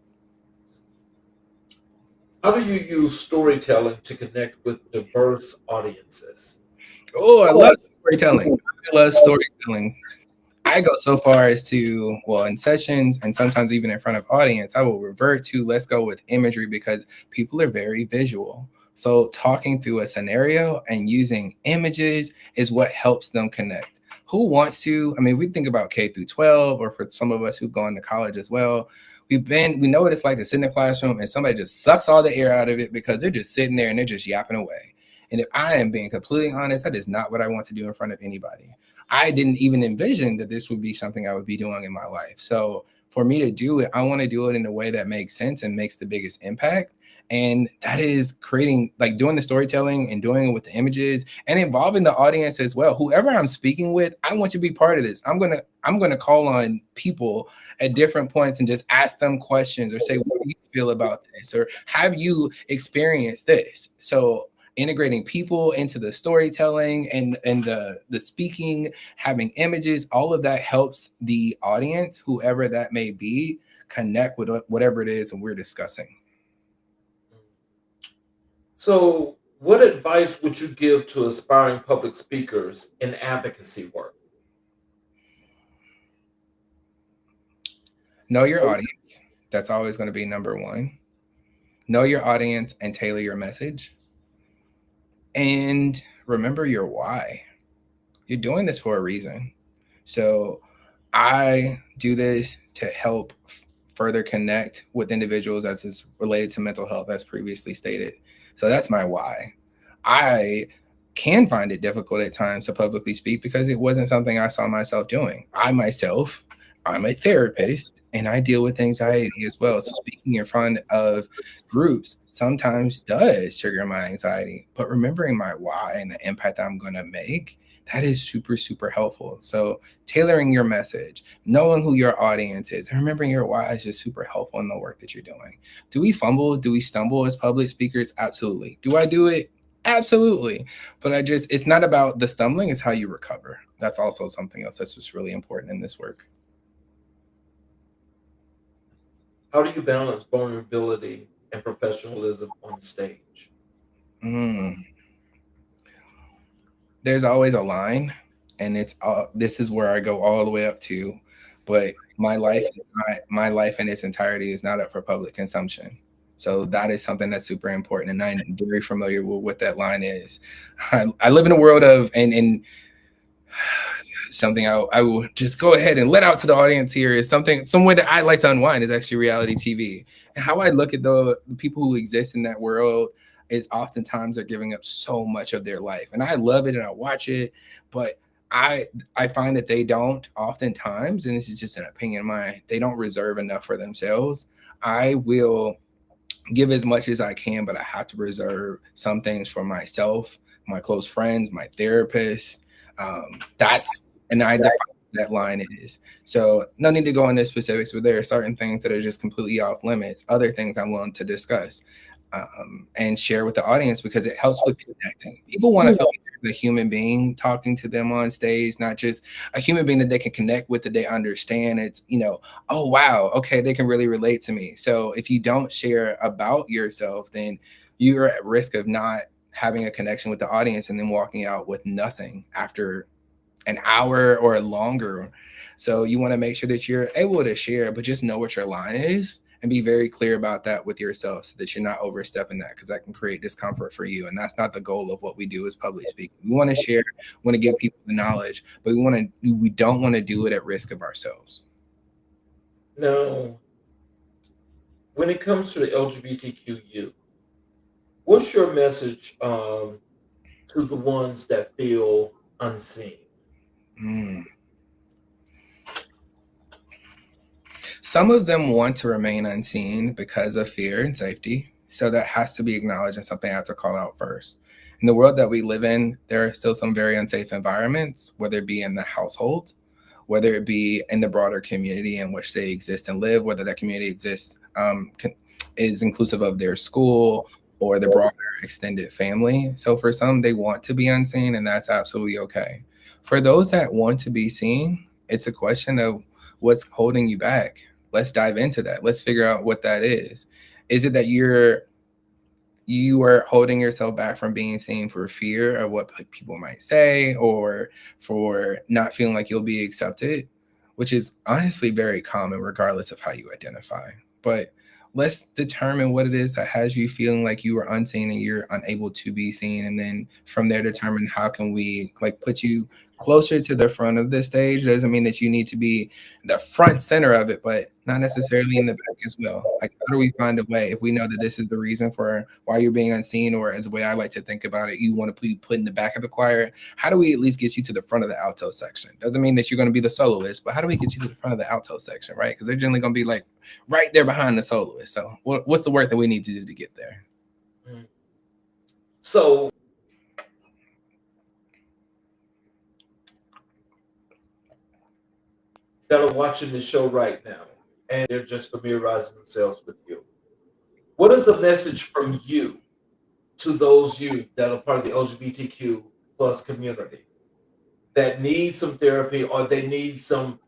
How do you use storytelling to connect with diverse audiences? Oh, I love storytelling. I love storytelling. I go so far as to, well, in sessions and sometimes even in front of audience, I will revert to, let's go with imagery, because people are very visual. So talking through a scenario and using images is what helps them connect. Who wants to, I mean, we think about K through 12, or for some of us who've gone to college as well, we know what it's like to sit in a classroom and somebody just sucks all the air out of it because they're just sitting there and they're just yapping away. And if I am being completely honest, that is not what I want to do in front of anybody. I didn't even envision that this would be something I would be doing in my life. So for me to do it, I want to do it in a way that makes sense and makes the biggest impact. And that is creating, like, doing the storytelling and doing it with the images and involving the audience as well. Whoever I'm speaking with, I want you to be part of this. I'm gonna call on people at different points and just ask them questions or say, what do you feel about this? Or have you experienced this? So integrating people into the storytelling and the speaking, having images, all of that helps the audience, whoever that may be, connect with whatever it is that we're discussing. So, what advice would you give to aspiring public speakers in advocacy work? Know your audience. That's always going to be number one. Know your audience and tailor your message. And remember your why. You're doing this for a reason. So I do this to help further connect with individuals as is related to mental health, as previously stated. So that's my why. I can find it difficult at times to publicly speak because it wasn't something I saw myself doing. I'm a therapist and I deal with anxiety as well. So speaking in front of groups sometimes does trigger my anxiety, but remembering my why and the impact I'm going to make, that is super, super helpful. So tailoring your message, knowing who your audience is, and remembering your why is just super helpful in the work that you're doing. Do we fumble? Do we stumble as public speakers? Absolutely. Do I do it? Absolutely. But it's not about the stumbling, it's how you recover. That's also something else that's just really important in this work. How do you balance vulnerability and professionalism on stage? Mm. There's always a line, and this is where I go all the way up to, but my life in its entirety is not up for public consumption. So that is something that's super important, and I'm very familiar with what that line is. I live in a world of and something I will just go ahead and let out to the audience here is some way that I like to unwind is actually reality TV. And how I look at the people who exist in that world is oftentimes they're giving up so much of their life. And I love it and I watch it, but I find that they don't oftentimes, and this is just an opinion of mine, they don't reserve enough for themselves. I will give as much as I can, but I have to reserve some things for myself, my close friends, my therapist. And I define what that line is. So no need to go into specifics, but there are certain things that are just completely off limits. Other things I'm willing to discuss and share with the audience because it helps with connecting. People want to feel like there's a human being talking to them on stage, not just a human being that they can connect with, that they understand. It's, oh, wow, okay, they can really relate to me. So if you don't share about yourself, then you're at risk of not having a connection with the audience and then walking out with nothing after an hour or longer. So you want to make sure that you're able to share, but just know what your line is and be very clear about that with yourself so that you're not overstepping that, because that can create discomfort for you. And that's not the goal of what we do as public speaking. We want to share, we want to give people the knowledge, but we don't want to do it at risk of ourselves. Now, when it comes to the LGBTQ youth, what's your message to the ones that feel unseen? Some of them want to remain unseen because of fear and safety. So that has to be acknowledged and something I have to call out first. In the world that we live in, there are still some very unsafe environments, whether it be in the household, whether it be in the broader community in which they exist and live, whether that community exists, is inclusive of their school or the broader extended family. So for some, they want to be unseen, and that's absolutely okay. For those that want to be seen, it's a question of what's holding you back. Let's dive into that. Let's figure out what that is. Is it that you are holding yourself back from being seen for fear of what people might say, or for not feeling like you'll be accepted, which is honestly very common regardless of how you identify. But let's determine what it is that has you feeling like you are unseen and you're unable to be seen. And then from there, determine how can we put you closer to the front of the stage. Doesn't mean that you need to be the front center of it, but not necessarily in the back as well. Like, how do we find a way if we know that this is the reason for why you're being unseen, or as the way I like to think about it, you want to be put in the back of the choir? How do we at least get you to the front of the alto section? Doesn't mean that you're going to be the soloist, but how do we get you to the front of the alto section, right? Because they're generally going to be like right there behind the soloist. So what's the work that we need to do to get there? So that are watching the show right now and they're just familiarizing themselves with you, what is a message from you to those youth that are part of the LGBTQ plus community that need some therapy, or they need some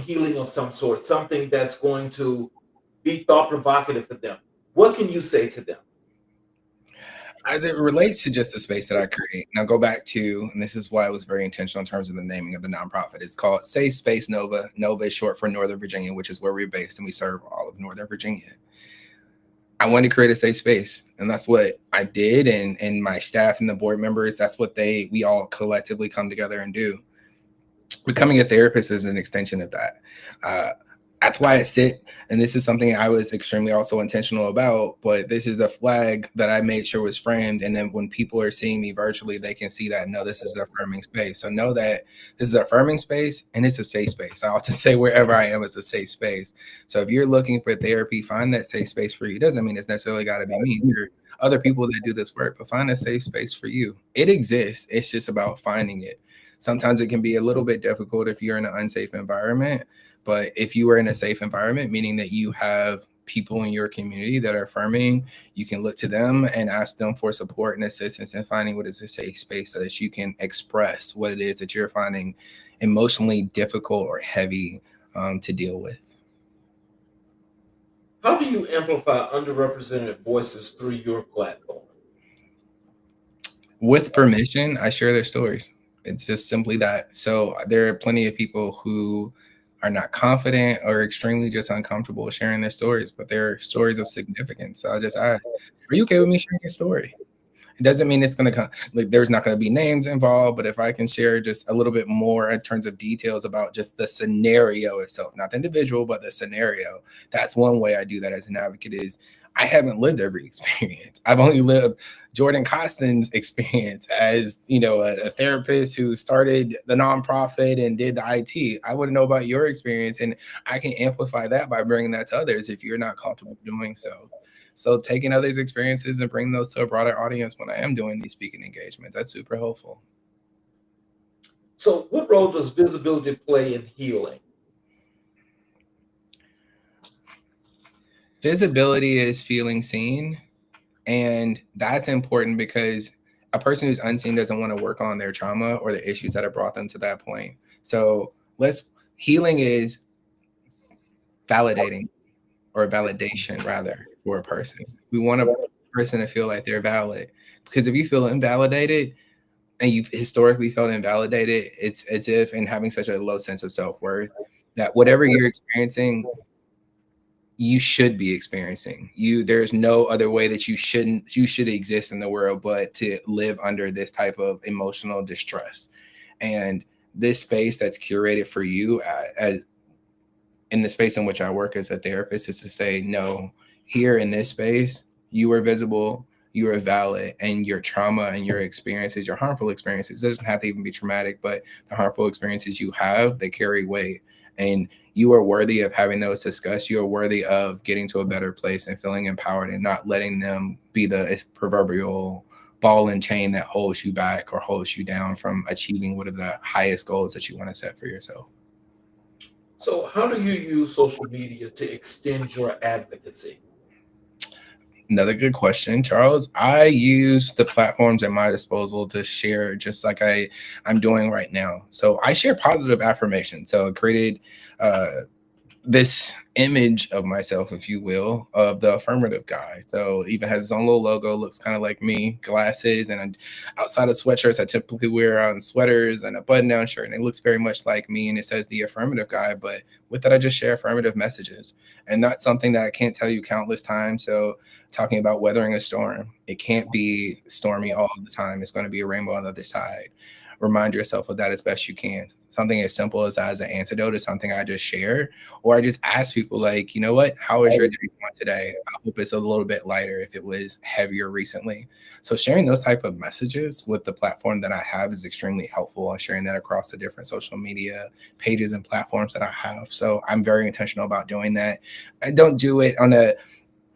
healing of some sort, something that's going to be thought provocative for them? What can you say to them? As it relates to just the space that I create, now go back to, and this is why I was very intentional in terms of the naming of the nonprofit. It's called Safe Space Nova. Nova is short for Northern Virginia, which is where we're based, and we serve all of Northern Virginia. I wanted to create a safe space, and that's what I did. And my staff and the board members, that's what we all collectively come together and do. Becoming a therapist is an extension of that. That's why I sit, and this is something I was extremely also intentional about, but this is a flag that I made sure was framed. And then when people are seeing me virtually, they can see that, no, this is an affirming space. So know that this is an affirming space and it's a safe space. I often say wherever I am is a safe space. So if you're looking for therapy, find that safe space for you. It doesn't mean it's necessarily got to be me. There are other people that do this work, but find a safe space for you. It exists. It's just about finding it. Sometimes it can be a little bit difficult if you're in an unsafe environment. But if you are in a safe environment, meaning that you have people in your community that are affirming, you can look to them and ask them for support and assistance in finding what is a safe space so that you can express what it is that you're finding emotionally difficult or heavy to deal with. How do you amplify underrepresented voices through your platform? With permission, I share their stories. It's just simply that. So there are plenty of people who are not confident or extremely just uncomfortable sharing their stories, but they're stories of significance. So I just ask, are you okay with me sharing your story? It doesn't mean it's going to come, like, there's not going to be names involved, but if I can share just a little bit more in terms of details about just the scenario itself, not the individual, but the scenario, that's one way I do that as an advocate. Is I haven't lived every experience. I've only lived Jordan Costen's experience as, a therapist who started the nonprofit and did the IT. I wouldn't know about your experience, and I can amplify that by bringing that to others if you're not comfortable doing so. So taking others' experiences and bringing those to a broader audience when I am doing these speaking engagements, that's super helpful. So, what role does visibility play in healing? Visibility is feeling seen. And that's important because a person who's unseen doesn't want to work on their trauma or the issues that have brought them to that point. So healing is validating, or validation rather, for a person. We want a person to feel like they're valid, because if you feel invalidated and you've historically felt invalidated, it's as if, in having such a low sense of self-worth, that whatever you're experiencing, you should be experiencing. There's no other way that you should exist in the world but to live under this type of emotional distress. And this space that's curated for you, as in the space in which I work as a therapist, is to say, no, here in this space, you are visible, you are valid, and your trauma and your experiences, your harmful experiences, it doesn't have to even be traumatic, but the harmful experiences you have, they carry weight. And you are worthy of having those discussed. You are worthy of getting to a better place and feeling empowered, and not letting them be the proverbial ball and chain that holds you back or holds you down from achieving what are the highest goals that you want to set for yourself. So, how do you use social media to extend your advocacy? Another good question, Charles. I use the platforms at my disposal to share, just like I'm doing right now. So I share positive affirmation. So I created this image of myself, if you will, of the affirmative guy. So even has his own little logo, looks kind of like me, glasses, and outside of sweatshirts, I typically wear sweaters and a button-down shirt, and it looks very much like me, and it says the affirmative guy. But with that, I just share affirmative messages, and that's something that I can't tell you countless times. So talking about weathering a storm, it can't be stormy all the time. It's going to be a rainbow on the other side. remind yourself of that as best you can. Something as simple as an antidote is something I just share, or I just ask people like, you know what, how is your day going today? I hope it's a little bit lighter if it was heavier recently. So sharing those type of messages with the platform that I have is extremely helpful, and sharing that across the different social media pages and platforms that I have. So I'm very intentional about doing that. I don't do it on a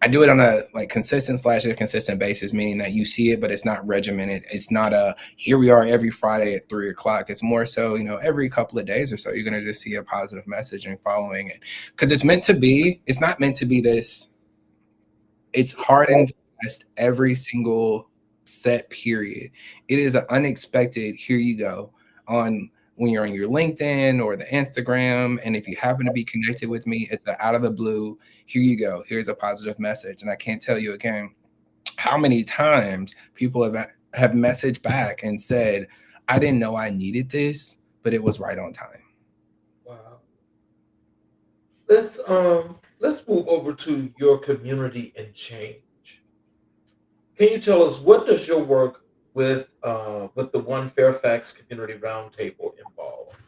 I do it on a like consistent basis, meaning that you see it, but it's not regimented. It's not a here we are every Friday at 3 o'clock. It's more so, every couple of days or so, you're gonna just see a positive message and following it. Because it's not meant to be this, it's hard and fast every single set period. It is an unexpected, here you go, on when you're on your LinkedIn or the Instagram. And if you happen to be connected with me, it's a out of the blue, here you go, here's a positive message. And I can't tell you again how many times people have messaged back and said, I didn't know I needed this, but it was right on time. Wow. Let's move over to your community and change. Can you tell us, what does your work with the One Fairfax Community Roundtable involve?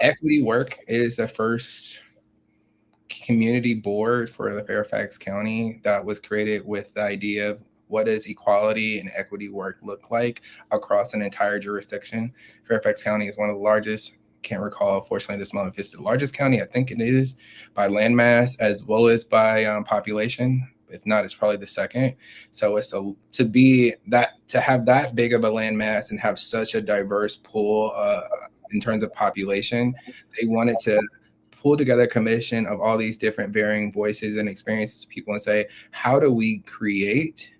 Equity Work is the first community board for the Fairfax County that was created with the idea of what does equality and equity work look like across an entire jurisdiction. Fairfax County is one of the largest, can't recall, unfortunately, this month, if it's the largest county. I think it is by landmass as well as by population. If not, it's probably the second. So to have that big of a landmass and have such a diverse pool in terms of population, they wanted to pull together a commission of all these different varying voices and experiences of people and say, how do we create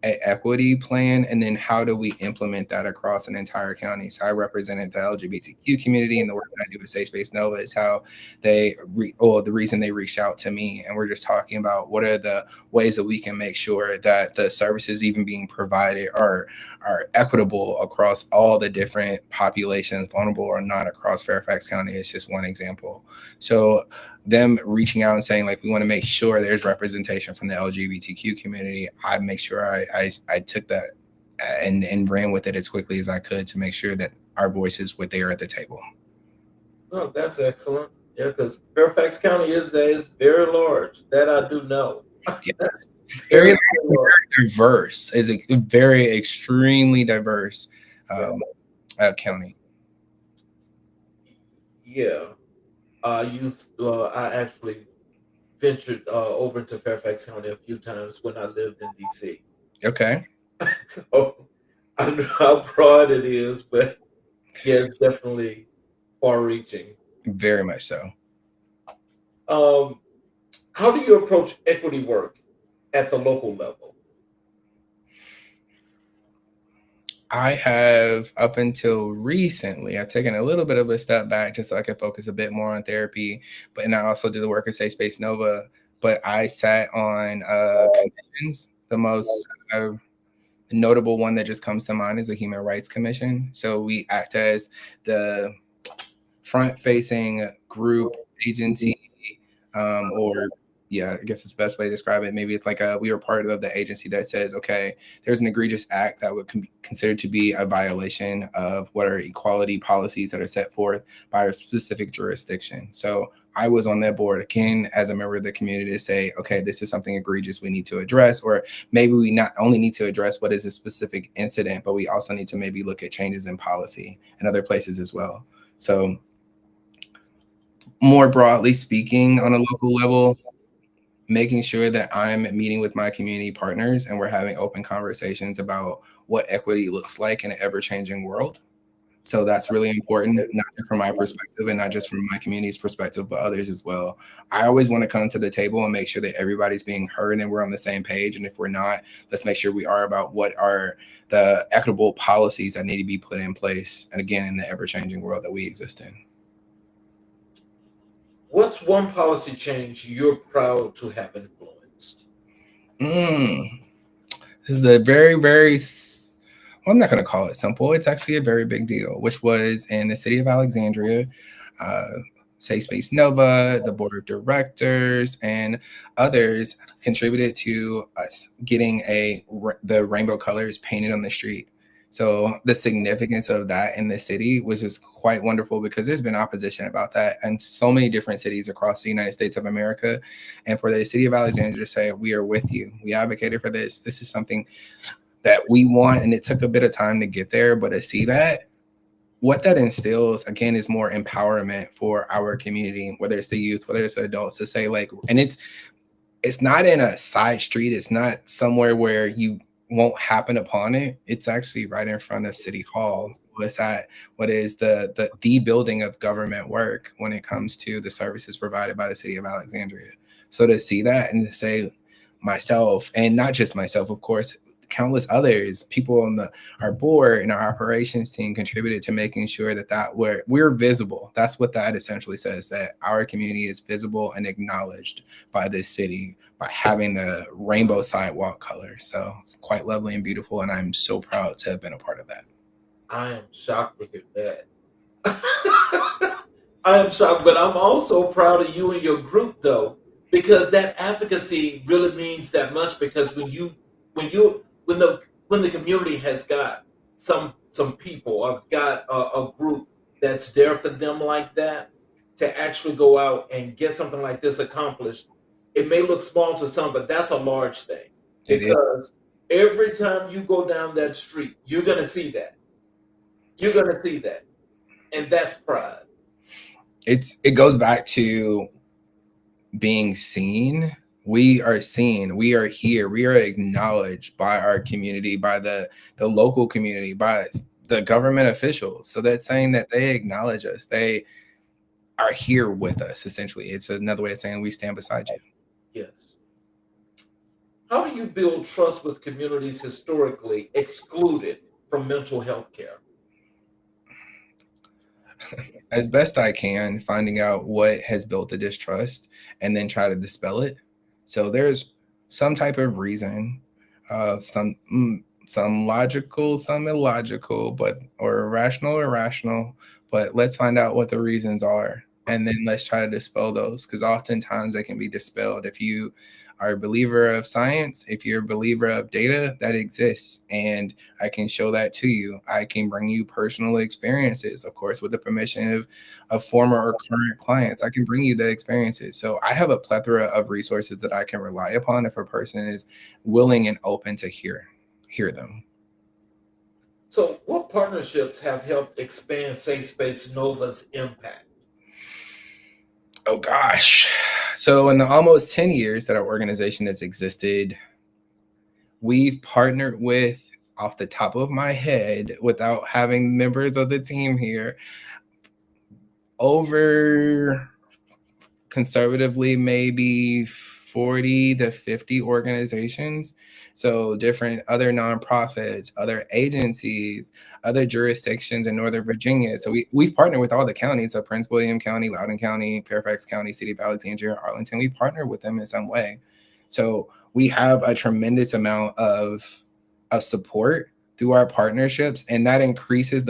an equity plan, and then how do we implement that across an entire county? So I represented the LGBTQ community, and the work that I do with Safe Space Nova is how the reason they reached out to me. And we're just talking about what are the ways that we can make sure that the services even being provided are equitable across all the different populations, vulnerable or not, across Fairfax County. It's just one example. So them reaching out and saying, like, we want to make sure there's representation from the LGBTQ community, I make sure I took that and ran with it as quickly as I could to make sure that our voices were there at the table. Oh, that's excellent. Yeah, because Fairfax County is very large. That I do know. Yes. very diverse. Is a very extremely diverse county. Yeah. I actually ventured over to Fairfax County a few times when I lived in DC. Okay. So I know how broad it is, but yeah, it's definitely far-reaching. Very much so. How do you approach equity work at the local level? I have, up until recently, I've taken a little bit of a step back just so I can focus a bit more on therapy. And I also do the work at Safe Space Nova. But I sat on commissions. The most notable one that just comes to mind is the Human Rights Commission. So we act as the front-facing group agency, I guess it's the best way to describe it. Maybe it's like we were part of the agency that says, okay, there's an egregious act that would be considered to be a violation of what are equality policies that are set forth by a specific jurisdiction. So I was on that board, again, as a member of the community, to say, okay, this is something egregious we need to address, or maybe we not only need to address what is a specific incident, but we also need to maybe look at changes in policy and other places as well. So more broadly speaking, on a local level, making sure that I'm meeting with my community partners and we're having open conversations about what equity looks like in an ever-changing world. So that's really important, not just from my perspective and not just from my community's perspective, but others as well. I always want to come to the table and make sure that everybody's being heard and we're on the same page. And if we're not, let's make sure we are about what are the equitable policies that need to be put in place. And again, in the ever-changing world that we exist in. What's one policy change you're proud to have influenced? This is a very, very, I'm not going to call it simple. It's actually a very big deal, which was in the city of Alexandria. Safe Space Nova, the board of directors, and others contributed to us getting the rainbow colors painted on the street. So the significance of that in the city was just quite wonderful because there's been opposition about that in so many different cities across the United States of America. And for the city of Alexandria to say, we are with you. We advocated for this. This is something that we want. And it took a bit of time to get there, but to see that, what that instills again is more empowerment for our community, whether it's the youth, whether it's the adults, to say like, and it's not in a side street. It's not somewhere where you won't happen upon it. It's actually right in front of City Hall. So it's at what is the building of government work when it comes to the services provided by the city of Alexandria. So to see that and to say myself, and not just myself, of course, countless others, people on our board and our operations team contributed to making sure that we're visible. That's what that essentially says, that our community is visible and acknowledged by this city by having the rainbow sidewalk color. So it's quite lovely and beautiful, and I'm so proud to have been a part of that. I am shocked to hear that. I am shocked, but I'm also proud of you and your group though, because that advocacy really means that much. Because when the community has got some people, I've got a group that's there for them like that, to actually go out and get something like this accomplished. It may look small to some, but that's a large thing, It is. because every time you go down that street, you're gonna see that. You're gonna see that, and that's pride. It goes back to being seen. We are seen, we are here, we are acknowledged by our community, by the local community, by the government officials. So that's saying that they acknowledge us, they are here with us. Essentially, it's another way of saying we stand beside you. Yes. How do you build trust with communities historically excluded from mental health care? As best I can, finding out what has built the distrust and then try to dispel it. So there's some type of reason, some logical, some illogical, but or irrational or rational. But let's find out what the reasons are, and then let's try to dispel those, because oftentimes they can be dispelled if you are a believer of science, if you're a believer of data that exists, and I can show that to you. I can bring you personal experiences, of course, with the permission of former or current clients. I can bring you the experiences. So I have a plethora of resources that I can rely upon if a person is willing and open to hear them. So, what partnerships have helped expand Safe Space Nova's impact? Oh gosh. So in the almost 10 years that our organization has existed, we've partnered with, off the top of my head, without having members of the team here, over conservatively maybe 40 to 50 organizations. So different other nonprofits, other agencies, other jurisdictions in Northern Virginia. So we've partnered with all the counties, so Prince William County, Loudoun County, Fairfax County, City of Alexandria, Arlington. We partner with them in some way. So we have a tremendous amount of support through our partnerships, and that increases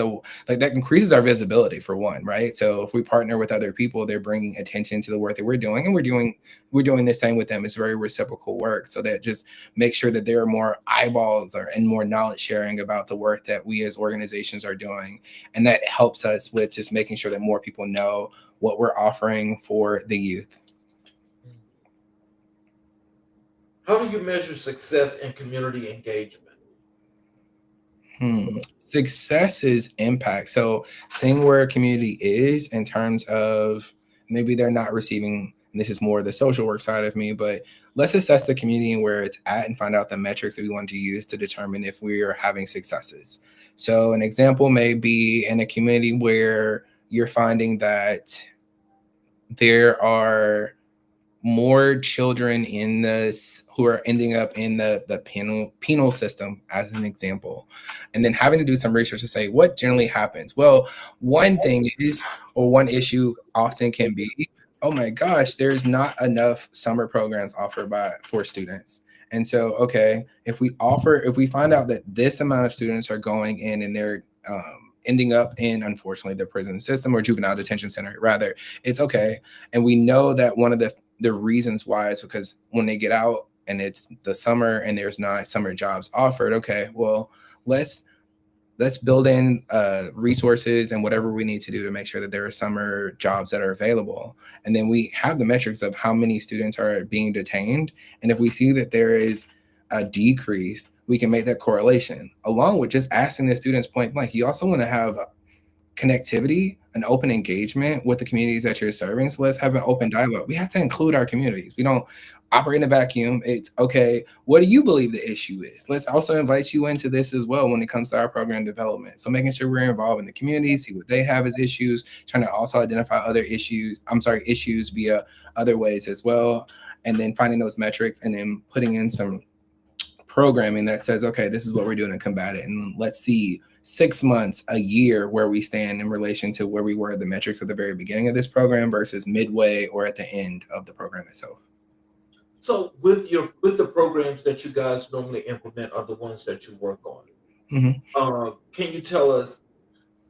our visibility, for one, right? So if we partner with other people, they're bringing attention to the work that we're doing, and we're doing the same with them. It's very reciprocal work, so that just makes sure that there are more eyeballs and more knowledge sharing about the work that we as organizations are doing, and that helps us with just making sure that more people know what we're offering for the youth. How do you measure success in community engagement? Success is impact. So seeing where a community is in terms of maybe they're not receiving, and this is more the social work side of me, but let's assess the community and where it's at and find out the metrics that we want to use to determine if we are having successes. So an example may be in a community where you're finding that there are more children in this who are ending up in the penal system, as an example, and then having to do some research to say what generally happens. Well, one thing is, or one issue often can be, oh my gosh, there's not enough summer programs offered for students. And so, okay, if we find out that this amount of students are going in and they're ending up in, unfortunately, the prison system or juvenile detention center, rather, it's okay. And we know that one of the reasons why is because when they get out and it's the summer and there's not summer jobs offered. Okay, well, let's let's build in resources and whatever we need to do to make sure that there are summer jobs that are available. And then we have the metrics of how many students are being detained. And if we see that there is a decrease, we can make that correlation along with just asking the students point blank. You also want to have connectivity, an open engagement with the communities that you're serving. So let's have an open dialogue. We have to include our communities. We don't operate in a vacuum. It's okay, what do you believe the issue is? Let's also invite you into this as well when it comes to our program development. So making sure we're involved in the community, see what they have as issues, trying to also identify other issues via other ways as well. And then finding those metrics and then putting in some programming that says, okay, this is what we're doing to combat it. And let's see 6 months, a year, where we stand in relation to where we were at the metrics at the very beginning of this program versus midway or at the end of the program itself. So with the programs that you guys normally implement are the ones that you work on. Can you tell us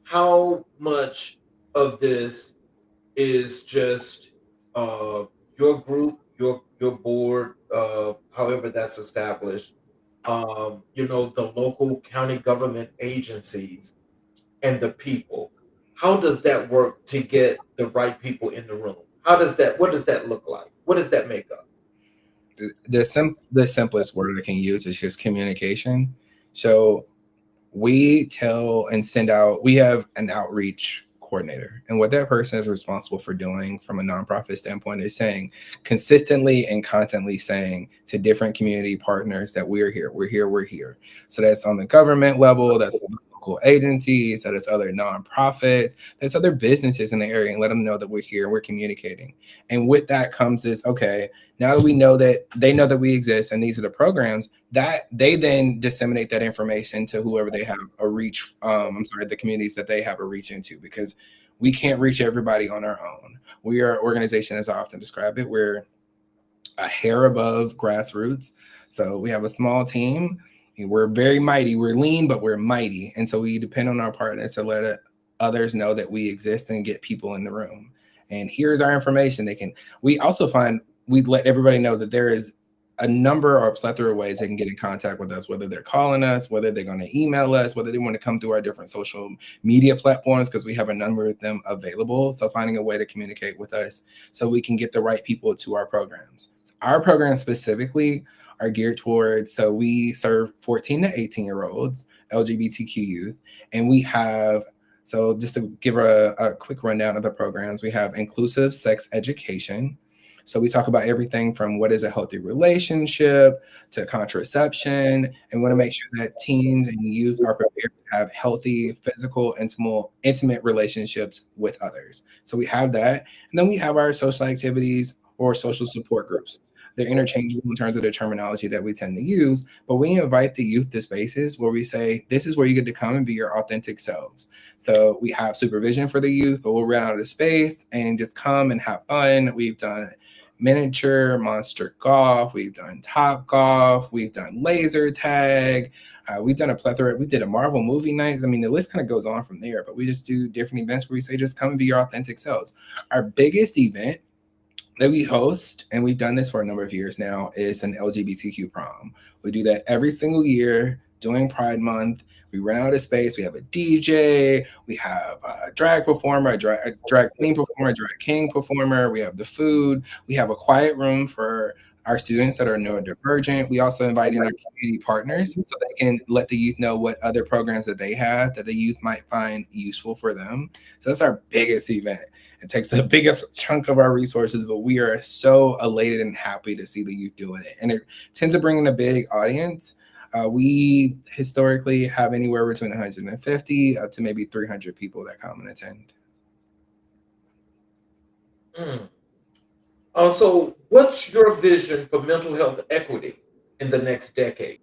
how much of this is just your group, your board, however that's established, the local county government agencies and the people? How does that work to get the right people in the room? What does that look like? What does that make up? The simplest word I can use is just communication. So we tell and send out, we have an outreach coordinator, and what that person is responsible for doing from a nonprofit standpoint is saying consistently and constantly saying to different community partners that we're here. So that's on the government level, that's local agencies, that is other nonprofits, that's other businesses in the area, and let them know that we're here and we're communicating. And with that comes this, okay, now that we know that they know that we exist and these are the programs, that they then disseminate that information to whoever they have a reach, the communities that they have a reach into, because we can't reach everybody on our own. We are an organization, as I often describe it, we're a hair above grassroots. So we have a small team. We're very mighty. We're lean, but we're mighty. And so we depend on our partners to let others know that we exist and get people in the room. And here's our information. We also find we let everybody know that there is a number or a plethora of ways they can get in contact with us, whether they're calling us, whether they're going to email us, whether they want to come through our different social media platforms, because we have a number of them available. So finding a way to communicate with us so we can get the right people to our programs. Our programs specifically are geared towards, so we serve 14 to 18-year-olds, LGBTQ youth, and we have, so just to give a quick rundown of the programs, we have inclusive sex education. So we talk about everything from what is a healthy relationship to contraception, and we want to make sure that teens and youth are prepared to have healthy, physical, intimate relationships with others. So we have that. And then we have our social activities or social support groups. They're interchangeable in terms of the terminology that we tend to use, but we invite the youth to spaces where we say, this is where you get to come and be your authentic selves. So we have supervision for the youth, but we'll run out of space and just come and have fun. We've done miniature monster golf, we've done top golf, we've done laser tag, we've done a plethora, we did a Marvel movie night. I mean, the list kind of goes on from there, but we just do different events where we say, just come and be your authentic selves. Our biggest event that we host, and we've done this for a number of years now, is an LGBTQ prom. We do that every single year during Pride Month. We run out of space. We have a DJ. We have a drag performer, a drag queen performer, a drag king performer. We have the food. We have a quiet room for our students that are neurodivergent. We also invite in our community partners so they can let the youth know what other programs that they have that the youth might find useful for them. So that's our biggest event. It takes the biggest chunk of our resources, but we are so elated and happy to see the youth doing it. And it tends to bring in a big audience. We historically have anywhere between 150 up to maybe 300 people that come and attend. So what's your vision for mental health equity in the next decade?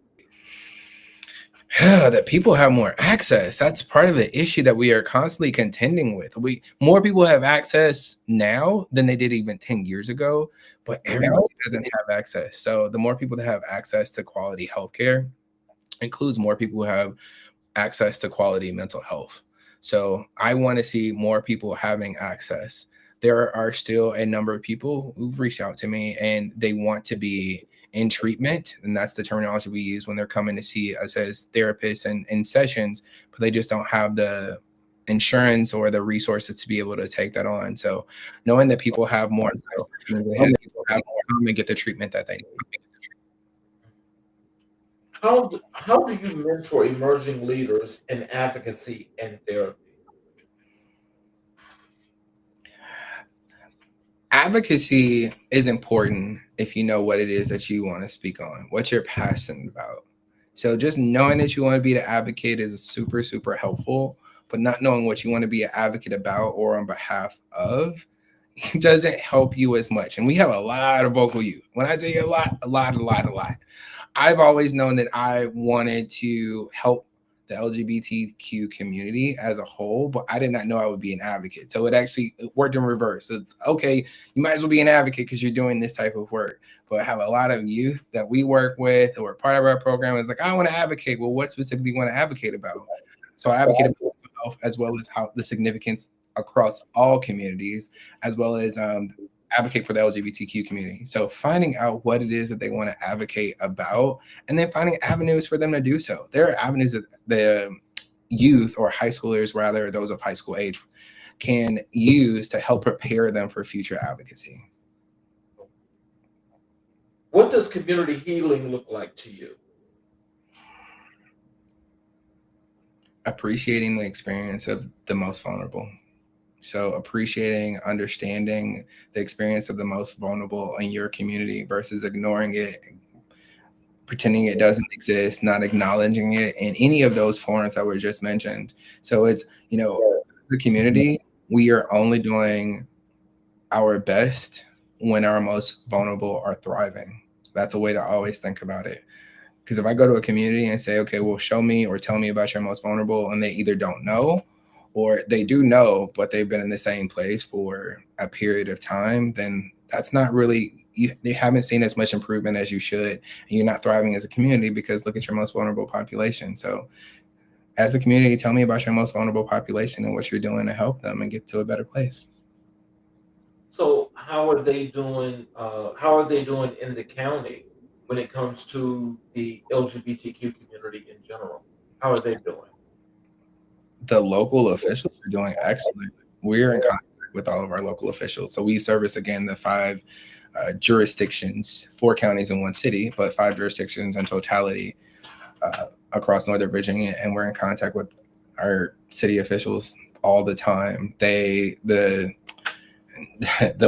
That people have more access. That's part of the issue that we are constantly contending with. More people have access now than they did even 10 years ago, but everybody doesn't have access. So the more people that have access to quality healthcare includes more people who have access to quality mental health. So I want to see more people having access. There are still a number of people who've reached out to me and they want to be in treatment, and that's the terminology we use when they're coming to see us as therapists and in sessions, but they just don't have the insurance or the resources to be able to take that on. So knowing that people have more means they have people have more time and get the treatment that they need. How do you mentor emerging leaders in advocacy and therapy? Advocacy is important if you know what it is that you want to speak on, what you're passionate about. So just knowing that you want to be the advocate is super, super helpful, but not knowing what you want to be an advocate about or on behalf of doesn't help you as much. And we have a lot of vocal youth. When I tell you a lot, I've always known that I wanted to help the LGBTQ community as a whole, but I did not know I would be an advocate. So it worked in reverse. It's okay, you might as well be an advocate because you're doing this type of work. But I have a lot of youth that we work with who are part of our program is like, I want to advocate. Well, what specifically you want to advocate about? So I advocate about mental health as well as how the significance across all communities, as well as advocate for the LGBTQ community. So finding out what it is that they want to advocate about, and then finding avenues for them to do so. There are avenues that the youth or high schoolers, rather, those of high school age, can use to help prepare them for future advocacy. What does community healing look like to you? Appreciating the experience of the most vulnerable. So appreciating, understanding the experience of the most vulnerable in your community versus ignoring it, pretending it doesn't exist, not acknowledging it in any of those forms that were just mentioned. So it's, the community, we are only doing our best when our most vulnerable are thriving. That's a way to always think about it. Because if I go to a community and say, okay, well, show me or tell me about your most vulnerable, and they either don't know or they do know, but they've been in the same place for a period of time, then that's not really, they haven't seen as much improvement as you should. And you're not thriving as a community because look at your most vulnerable population. So as a community, tell me about your most vulnerable population and what you're doing to help them and get to a better place. So how are they doing? How are they doing in the county when it comes to the LGBTQ community in general? How are they doing? The local officials are doing excellent. We're in contact with all of our local officials. So we service, again, the 5 jurisdictions, 4 counties in 1 city, but 5 jurisdictions in totality across Northern Virginia. And we're in contact with our city officials all the time. The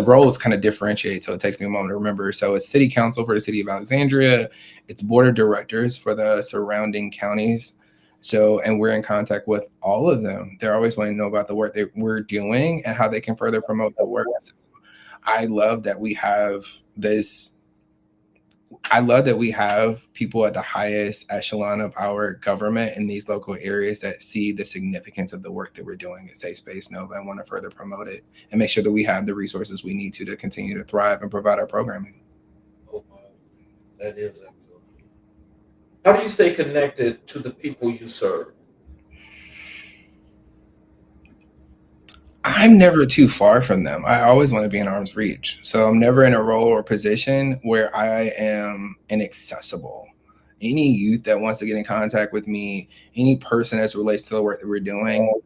roles kind of differentiate, so it takes me a moment to remember. So it's city council for the city of Alexandria. It's board of directors for the surrounding counties. So, and we're in contact with all of them. They're always wanting to know about the work that we're doing and how they can further promote the work. I love that we have this. I love that we have people at the highest echelon of our government in these local areas that see the significance of the work that we're doing at Safe Space Nova and want to further promote it and make sure that we have the resources we need to continue to thrive and provide our programming. Oh, wow. That is excellent. How do you stay connected to the people you serve? I'm never too far from them. I always want to be in arm's reach. So I'm never in a role or position where I am inaccessible. Any youth that wants to get in contact with me, any person as it relates to the work that we're doing,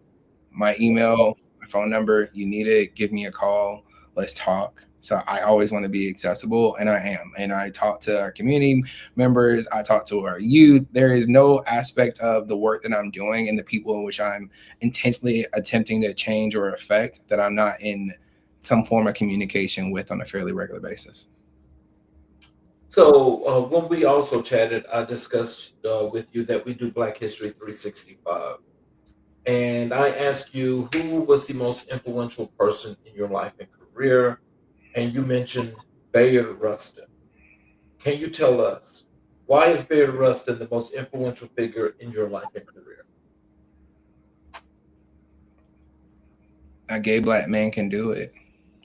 my email, my phone number, you need it, give me a call, let's talk. So I always want to be accessible, and I am. And I talk to our community members, I talk to our youth. There is no aspect of the work that I'm doing and the people in which I'm intentionally attempting to change or affect that I'm not in some form of communication with on a fairly regular basis. So when we also chatted, I discussed with you that we do Black History 365. And I asked you who was the most influential person in your life and career, and you mentioned Bayard Rustin. Can you tell us why is Bayard Rustin the most influential figure in your life and career? A gay Black man can do it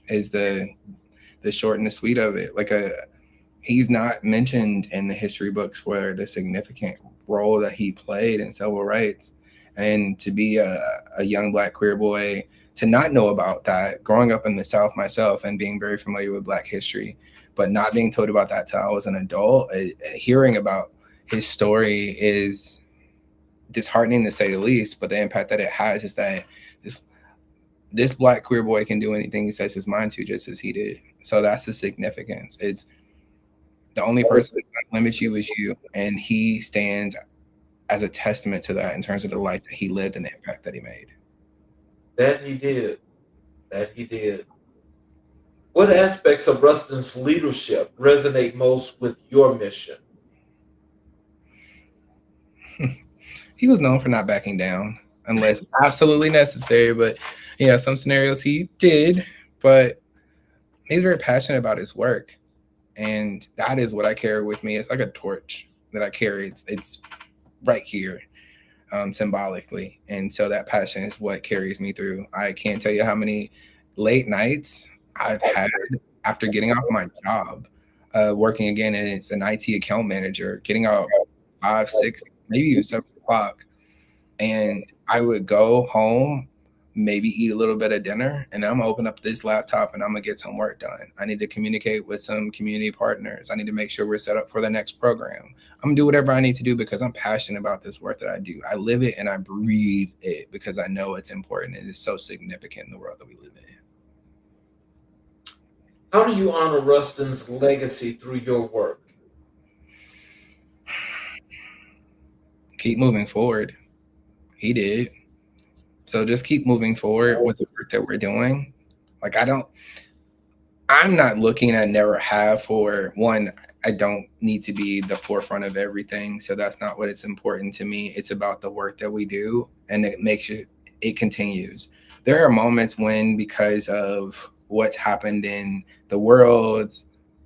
is the short and the sweet of it. He's not mentioned in the history books for the significant role that he played in civil rights. And to be a young Black queer boy, to not know about that, growing up in the South myself and being very familiar with Black history, but not being told about that till I was an adult, hearing about his story is disheartening to say the least. But the impact that it has is that this Black queer boy can do anything he sets his mind to, just as he did. So that's the significance. It's the only person that limits you is you, and he stands as a testament to that in terms of the life that he lived and the impact that he made. That he did. That he did. What aspects of Rustin's leadership resonate most with your mission? He was known for not backing down unless absolutely necessary, but some scenarios he did, but he's very passionate about his work. And that is what I carry with me. It's like a torch that I carry. It's right here, symbolically. And so that passion is what carries me through. I can't tell you how many late nights I've had after getting off my job, working again as an IT account manager, getting out 5, 6, maybe even 7 o'clock. And I would go home, maybe eat a little bit of dinner, and then I'm gonna open up this laptop and I'm gonna get some work done. I need to communicate with some community partners. I need to make sure we're set up for the next program. I'm gonna do whatever I need to do because I'm passionate about this work that I do. I live it and I breathe it because I know it's important and it's so significant in the world that we live in. How do you honor Rustin's legacy through your work? Keep moving forward. He did. So just keep moving forward with the work that we're doing. Like I'm not looking at never have for one. I don't need to be the forefront of everything. So that's not what it's important to me. It's about the work that we do, and it makes sure it continues. There are moments when, because of what's happened in the world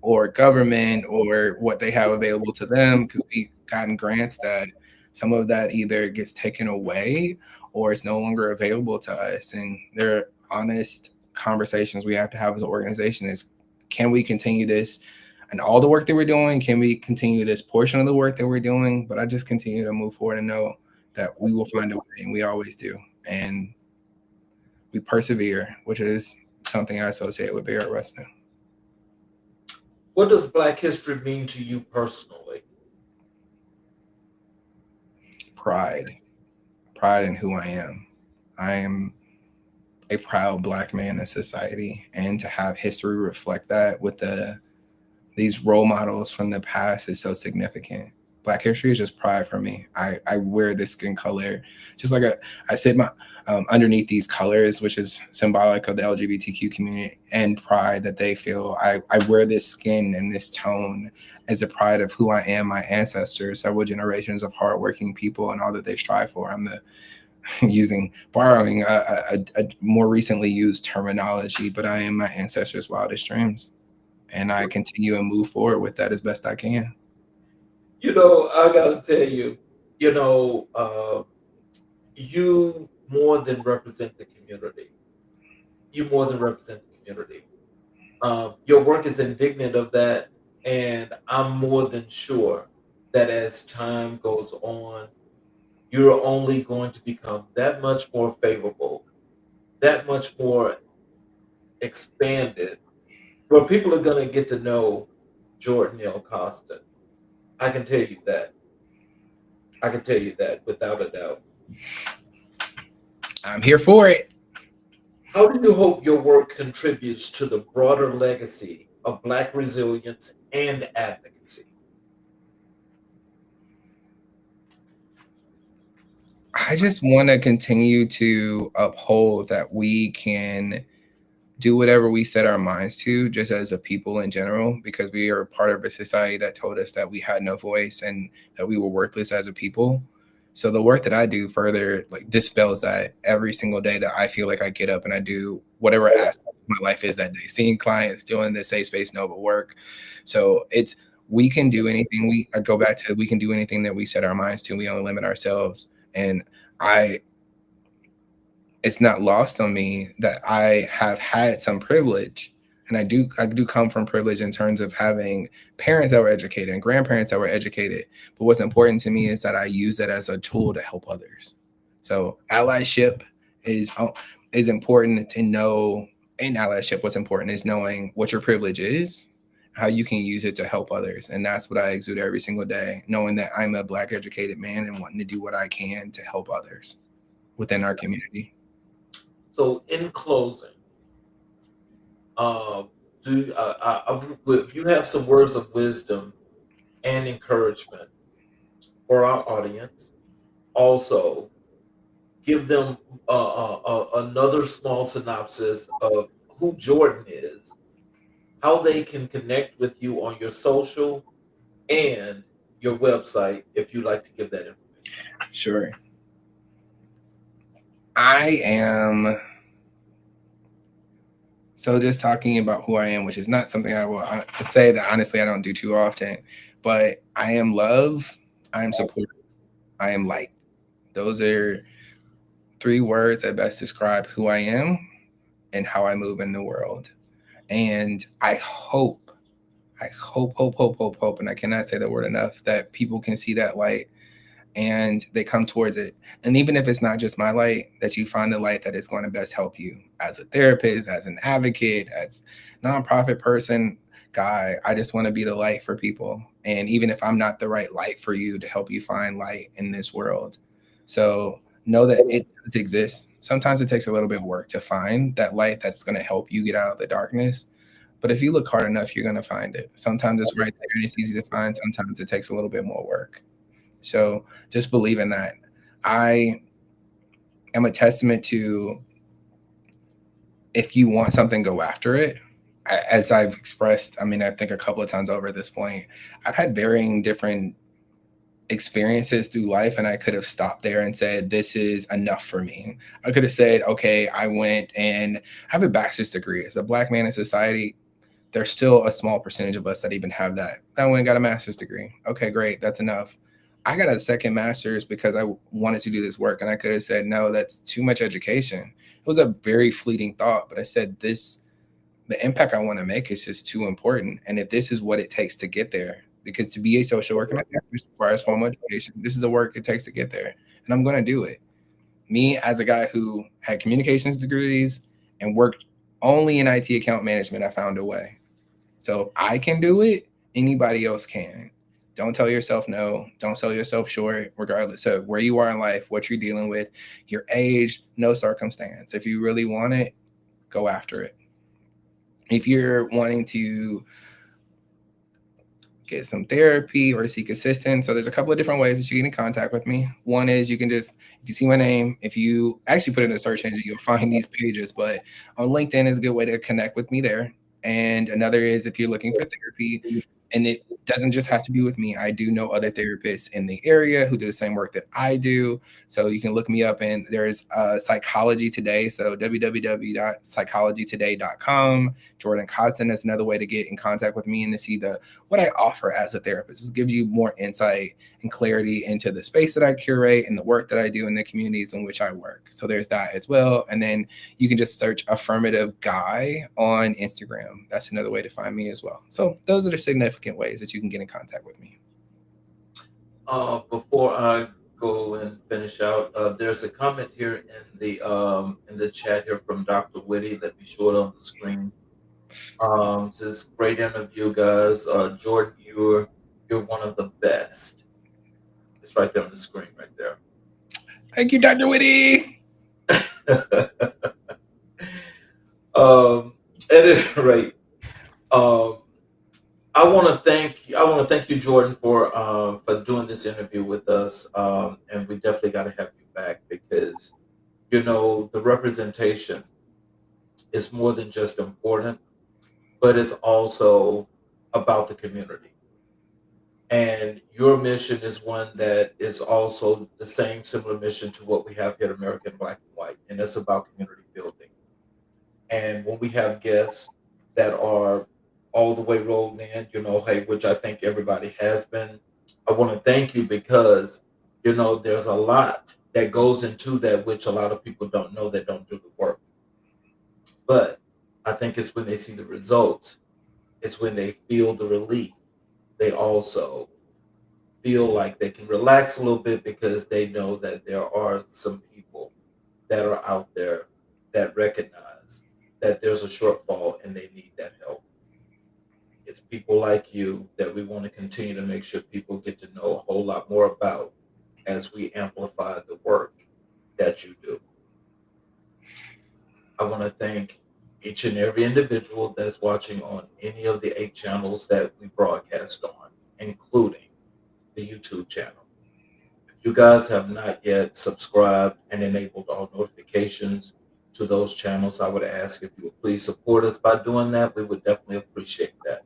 or government or what they have available to them, because we've gotten grants, that some of that either gets taken away or it's no longer available to us. And there are honest conversations we have to have as an organization is, can we continue this and all the work that we're doing? Can we continue this portion of the work that we're doing? But I just continue to move forward and know that we will find a way, and we always do. And we persevere, which is something I associate with Barrett Rustin. What does Black history mean to you personally? Pride in who I am. I am a proud Black man in society, and to have history reflect that with these role models from the past is so significant. Black history is just pride for me. I wear this skin color just like I sit my underneath these colors, which is symbolic of the LGBTQ community, and pride that they feel. I wear this skin and this tone as a pride of who I am, my ancestors, several generations of hardworking people, and all that they strive for. I'm borrowing a more recently used terminology, but I am my ancestors' wildest dreams, and I continue and move forward with that as best I can. I gotta tell you, you more than represent the community. You more than represent the community. Your work is indignant of that, and I'm more than sure that as time goes on, you're only going to become that much more favorable, that much more expanded, where people are going to get to know Jordan L. Costen. I can tell you that. I can tell you that without a doubt. I'm here for it. How do you hope your work contributes to the broader legacy of Black resilience and advocacy? I just want to continue to uphold that we can do whatever we set our minds to, just as a people in general, because we are part of a society that told us that we had no voice and that we were worthless as a people. So the work that I do further dispels that every single day, that I feel like I get up and I do whatever aspect of my life is that day, seeing clients, doing the Safe Space Nova work. So we can do anything. I go back to, we can do anything that we set our minds to. We only limit ourselves. And it's not lost on me that I have had some privilege, and I do come from privilege in terms of having parents that were educated and grandparents that were educated. But what's important to me is that I use that as a tool to help others. So allyship is important to know. In allyship, what's important is knowing what your privilege is how you can use it to help others. And that's what I exude every single day, knowing that I'm a Black educated man and wanting to do what I can to help others within our community. So, in closing, uh, if you have some words of wisdom and encouragement for our audience, also give them another small synopsis of who Jordan is, how they can connect with you on your social and your website, if you'd like to give that information. Sure. I am, so just talking about who I am, which is not something I will say that honestly I don't do too often, but I am love, I am support, I am light. Those are three words that best describe who I am and how I move in the world. And I hope, and I cannot say the word enough, that people can see that light and they come towards it. And even if it's not just my light, that you find the light that is going to best help you as a therapist, as an advocate, as nonprofit person, guy. I just want to be the light for people. And even if I'm not the right light for you, to help you find light in this world. So know that it does exist. Sometimes it takes a little bit of work to find that light that's going to help you get out of the darkness. But if you look hard enough, you're going to find it. Sometimes it's right there and it's easy to find. Sometimes it takes a little bit more work. So just believe in that. I am a testament to, if you want something, go after it. As I've expressed, I mean, I think a couple of times over at this point, I've had varying different experiences through life, and I could have stopped there and said, this is enough for me. I could have said, okay, I went and have a bachelor's degree. As a Black man in society, there's still a small percentage of us that even have that. I went and got a master's degree. Okay, great. That's enough. I got a second master's because I wanted to do this work. And I could have said, no, that's too much education. It was a very fleeting thought, but I said, the impact I want to make is just too important. And if this is what it takes to get there, because to be a social worker requires formal education, this is the work it takes to get there. And I'm going to do it. Me, as a guy who had communications degrees and worked only in IT account management, I found a way. So if I can do it, anybody else can. Don't tell yourself no. Don't sell yourself short, regardless of where you are in life, what you're dealing with, your age, no circumstance. If you really want it, go after it. If you're wanting to get some therapy or seek assistance, so there's a couple of different ways that you get in contact with me. One is you can just, if you see my name, if you actually put in a search engine, you'll find these pages, but on LinkedIn is a good way to connect with me there. And another is if you're looking for therapy, and it doesn't just have to be with me. I do know other therapists in the area who do the same work that I do. So you can look me up, and there's Psychology Today. So www.psychologytoday.com. Jordan Costen is another way to get in contact with me and to see what I offer as a therapist. It gives you more insight and clarity into the space that I curate and the work that I do in the communities in which I work. So there's that as well. And then you can just search Affirmative Guy on Instagram. That's another way to find me as well. So those are the significant ways that you can get in contact with me. Before I go and finish out, there's a comment here in the chat here from Dr. Whitty. Let me show it on the screen. Says great interview, guys. Jordan, you're one of the best. It's right there on the screen, right there. Thank you, Dr. Whitty. At any rate, um, I want to thank you, Jordan, for doing this interview with us. And we definitely got to have you back because the representation is more than just important, but it's also about the community. And your mission is one that is also the same similar mission to what we have here at American Black and White, and it's about community building. And when we have guests that are all the way rolled in, hey, which I think everybody has been, I want to thank you because, there's a lot that goes into that, which a lot of people don't know that don't do the work. But I think it's when they see the results, it's when they feel the relief. They also feel like they can relax a little bit because they know that there are some people that are out there that recognize that there's a shortfall and they need that help. It's people like you that we want to continue to make sure people get to know a whole lot more about as we amplify the work that you do. I want to thank each and every individual that's watching on any of the 8 channels that we broadcast on, including the YouTube channel. If you guys have not yet subscribed and enabled all notifications to those channels, I would ask if you would please support us by doing that. We would definitely appreciate that.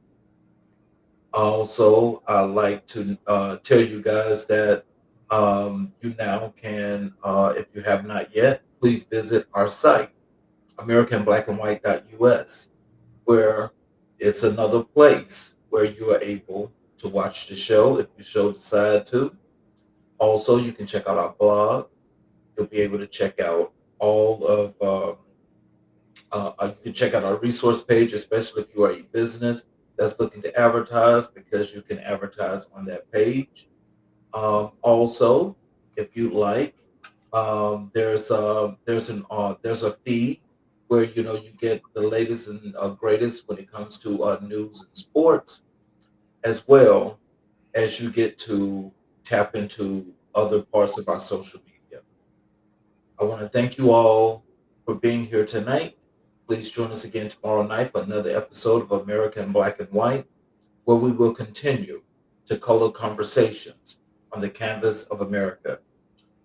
Also, I'd like to tell you guys that you now can, if you have not yet, please visit our site, AmericanBlackandWhite.us, where it's another place where you are able to watch the show if you so decide to. Also, you can check out our blog. You'll be able to check out all of you can check out our resource page, especially if you are a business that's looking to advertise, because you can advertise on that page. Also, if you like, there's a feed where you get the latest and greatest when it comes to news and sports, as well as you get to tap into other parts of our social media. I want to thank you all for being here tonight. Please join us again tomorrow night for another episode of American Black and White, where we will continue to color conversations on the canvas of America.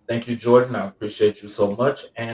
Thank you, Jordan. I appreciate you so much. And